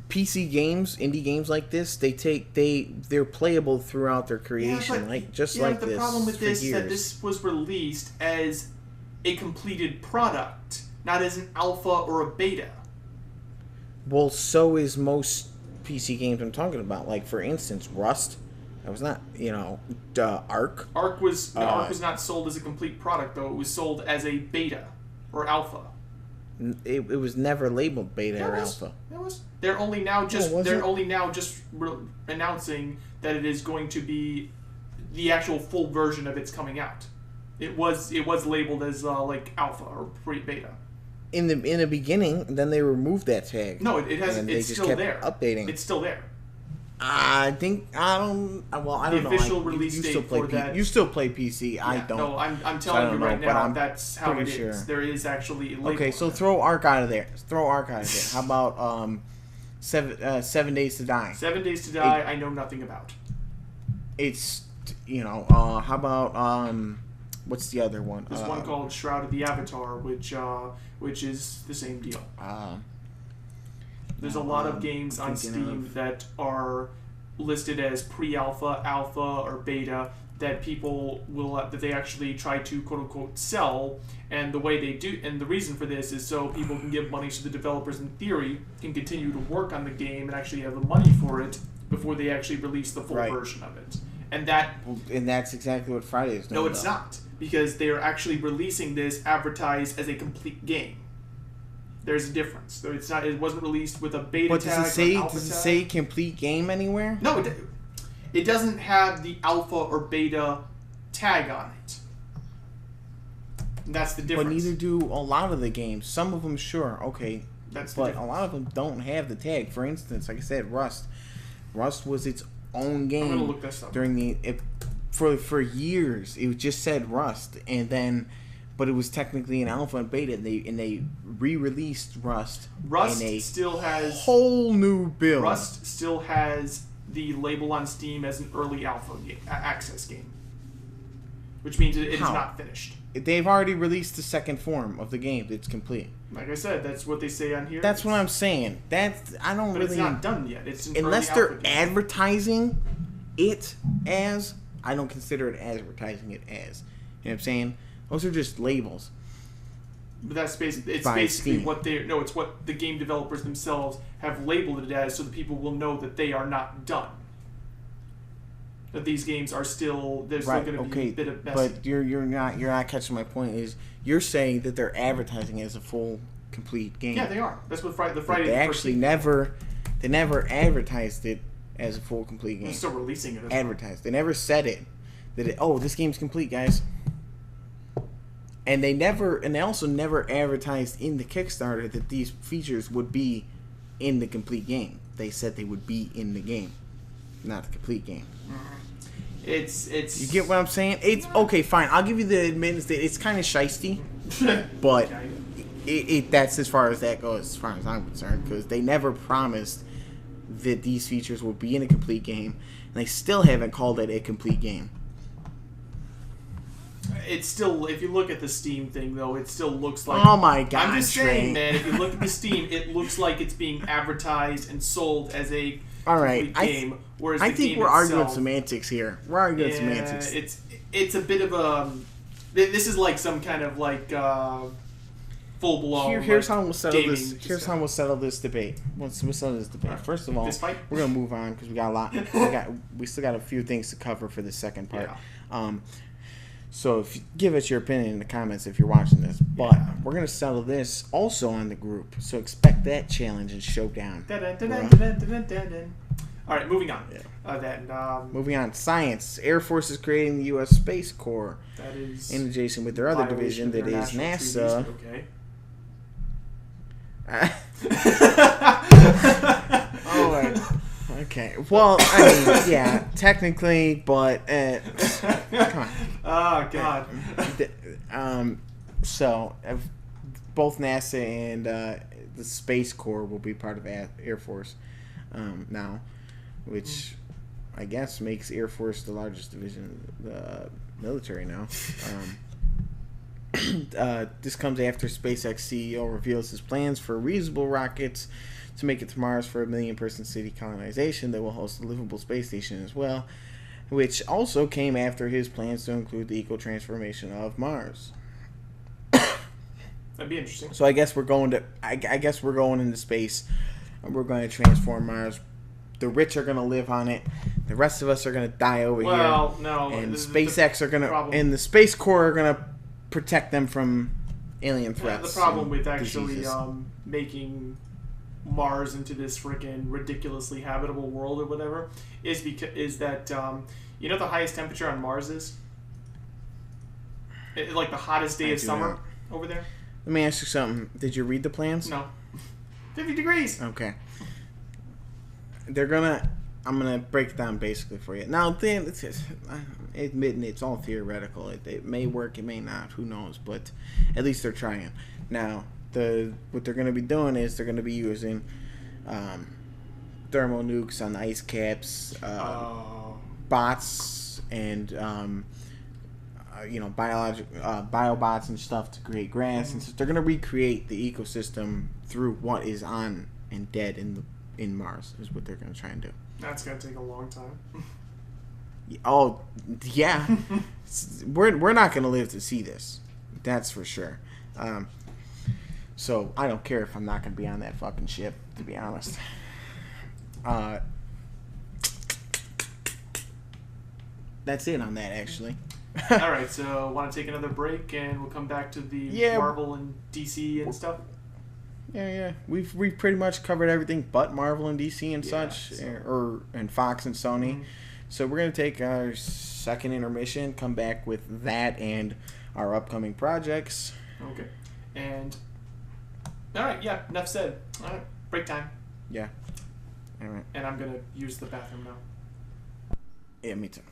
PC games, indie games like this, they're playable throughout their creation, the problem with this is that this was released as a completed product, not as an alpha or a beta. Well, so is most PC games I'm talking about. Like, for instance, Rust. That was not, Ark. Ark was not sold as a complete product, though. It was sold as a beta or alpha. It was never labeled beta or alpha. It was. They're only now just announcing that it is going to be the actual full version of it's coming out. It was labeled as like alpha or pre-beta. In the beginning, then they removed that tag. No, it hasn't. It's still there. Updating. It's still there. I don't know. The official release date for that. You still play PC. Yeah, I don't. No, I'm telling you right now. That's how it is. There is actually. Okay, so throw Ark out of there. How about 7 Days to Die? 7 Days to Die. I know nothing about. It's how about what's the other one? There's one called Shroud of the Avatar, which is the same deal. There's a lot of games on Steam that are listed as pre-alpha, alpha, or beta that people that they actually try to quote unquote sell, and the way they do, and the reason for this is so people can give money so the developers in theory can continue to work on the game and actually have the money for it before they actually release the full version of it. And that's exactly what Friday is doing. No, it's not, because they are actually releasing this advertised as a complete game. There's a difference. It's not. It wasn't released with a beta tag. Does it say complete game anywhere? No, it doesn't have the alpha or beta tag on it. That's the difference. But neither do a lot of the games. Some of them, sure, okay. But a lot of them don't have the tag. For instance, like I said, Rust. Rust was its own game. I'm gonna look this up. For years. It just said Rust, and then, but it was technically an alpha and beta, and they re-released Rust. Rust in a still has whole new build. Rust still has the label on Steam as an early alpha access game, which means it is not finished. They've already released the second form of the game. It's complete. Like I said, that's what they say on here. That's what I'm saying. But it's not done yet. It's an unless early they're alpha game. advertising it as. I don't consider it advertising it as. You know what I'm saying? Those are just labels. But that's basically Steam. It's what the game developers themselves have labeled it as, so that people will know that they are not done. That these games are still still going to be a bit of messy. But you're not catching my point. Is you're saying that they're advertising it as a full complete game? Yeah, they are. That's what the Friday. They actually never advertised it as a full complete game. They're still releasing it. Advertised. They never said it. This game's complete, guys. And they also never advertised in the Kickstarter that these features would be in the complete game. They said they would be in the game, not the complete game. It's you get what I'm saying? It's okay, fine. I'll give you the admittance that it's kind of shisty, but that's as far as that goes, as far as I'm concerned, because they never promised that these features would be in a complete game, and they still haven't called it a complete game. It's still, if you look at the Steam thing, though, it still looks like... Oh my god, I'm just saying, man, if you look at the Steam, it looks like it's being advertised and sold as a complete game, whereas I the think game we're itself, arguing semantics here. We're arguing semantics. It's a bit of a... This is like some kind of, full-blown Here's how we'll settle this. gaming Here's how we'll settle this debate. We'll settle this debate. First of all, we're gonna move on because we got a lot. We still got a few things to cover for the second part. Yeah. So if you give us your opinion in the comments if you're watching this. But we're gonna settle this also on the group. So expect that challenge and showdown. All right, moving on. Yeah. Moving on. Science. Air Force is creating the U.S. Space Corps. That is in adjacent with their other division that is NASA. Okay. Well, I mean, yeah, technically, but come on. Oh God. So both NASA and the Space Corps will be part of Air Force now, which I guess makes Air Force the largest division of the military now. This comes after SpaceX CEO reveals his plans for reusable rockets to make it to Mars for a 1 million-person city colonization that will host a livable space station as well, which also came after his plans to include the eco-transformation of Mars. That'd be interesting. So I guess we're going to. I guess we're going into space, and we're going to transform Mars. The rich are going to live on it. The rest of us are going to die over here. Well, no. And SpaceX are going to, and the Space Corps are going to protect them from alien threats. The problem with actually making Mars into this freaking ridiculously habitable world or whatever is that you know the highest temperature on Mars is? Like the hottest day of summer over there? Let me ask you something. Did you read the plans? No. 50 degrees. Okay. I'm gonna break it down basically for you. Now, then, admitting it's all theoretical. It may work, it may not. Who knows? But at least they're trying. Now, what they're gonna be doing is they're gonna be using thermal nukes on ice caps, bots, and biobots and stuff to create grass, and so they're gonna recreate the ecosystem through what is on and dead in Mars is what they're gonna try and do. That's gonna take a long time. Oh yeah, we're not gonna live to see this. That's for sure. So I don't care if I'm not gonna be on that fucking ship, to be honest. That's it on that, actually. All right, so want to take another break and we'll come back to the Marvel and DC and stuff. Yeah. We've pretty much covered everything but Marvel and DC and such, and Fox and Sony. So we're gonna take our second intermission, come back with that and our upcoming projects. Okay. And all right, yeah, enough said. All right, break time. Yeah. All right. And I'm gonna use the bathroom now. Yeah, me too.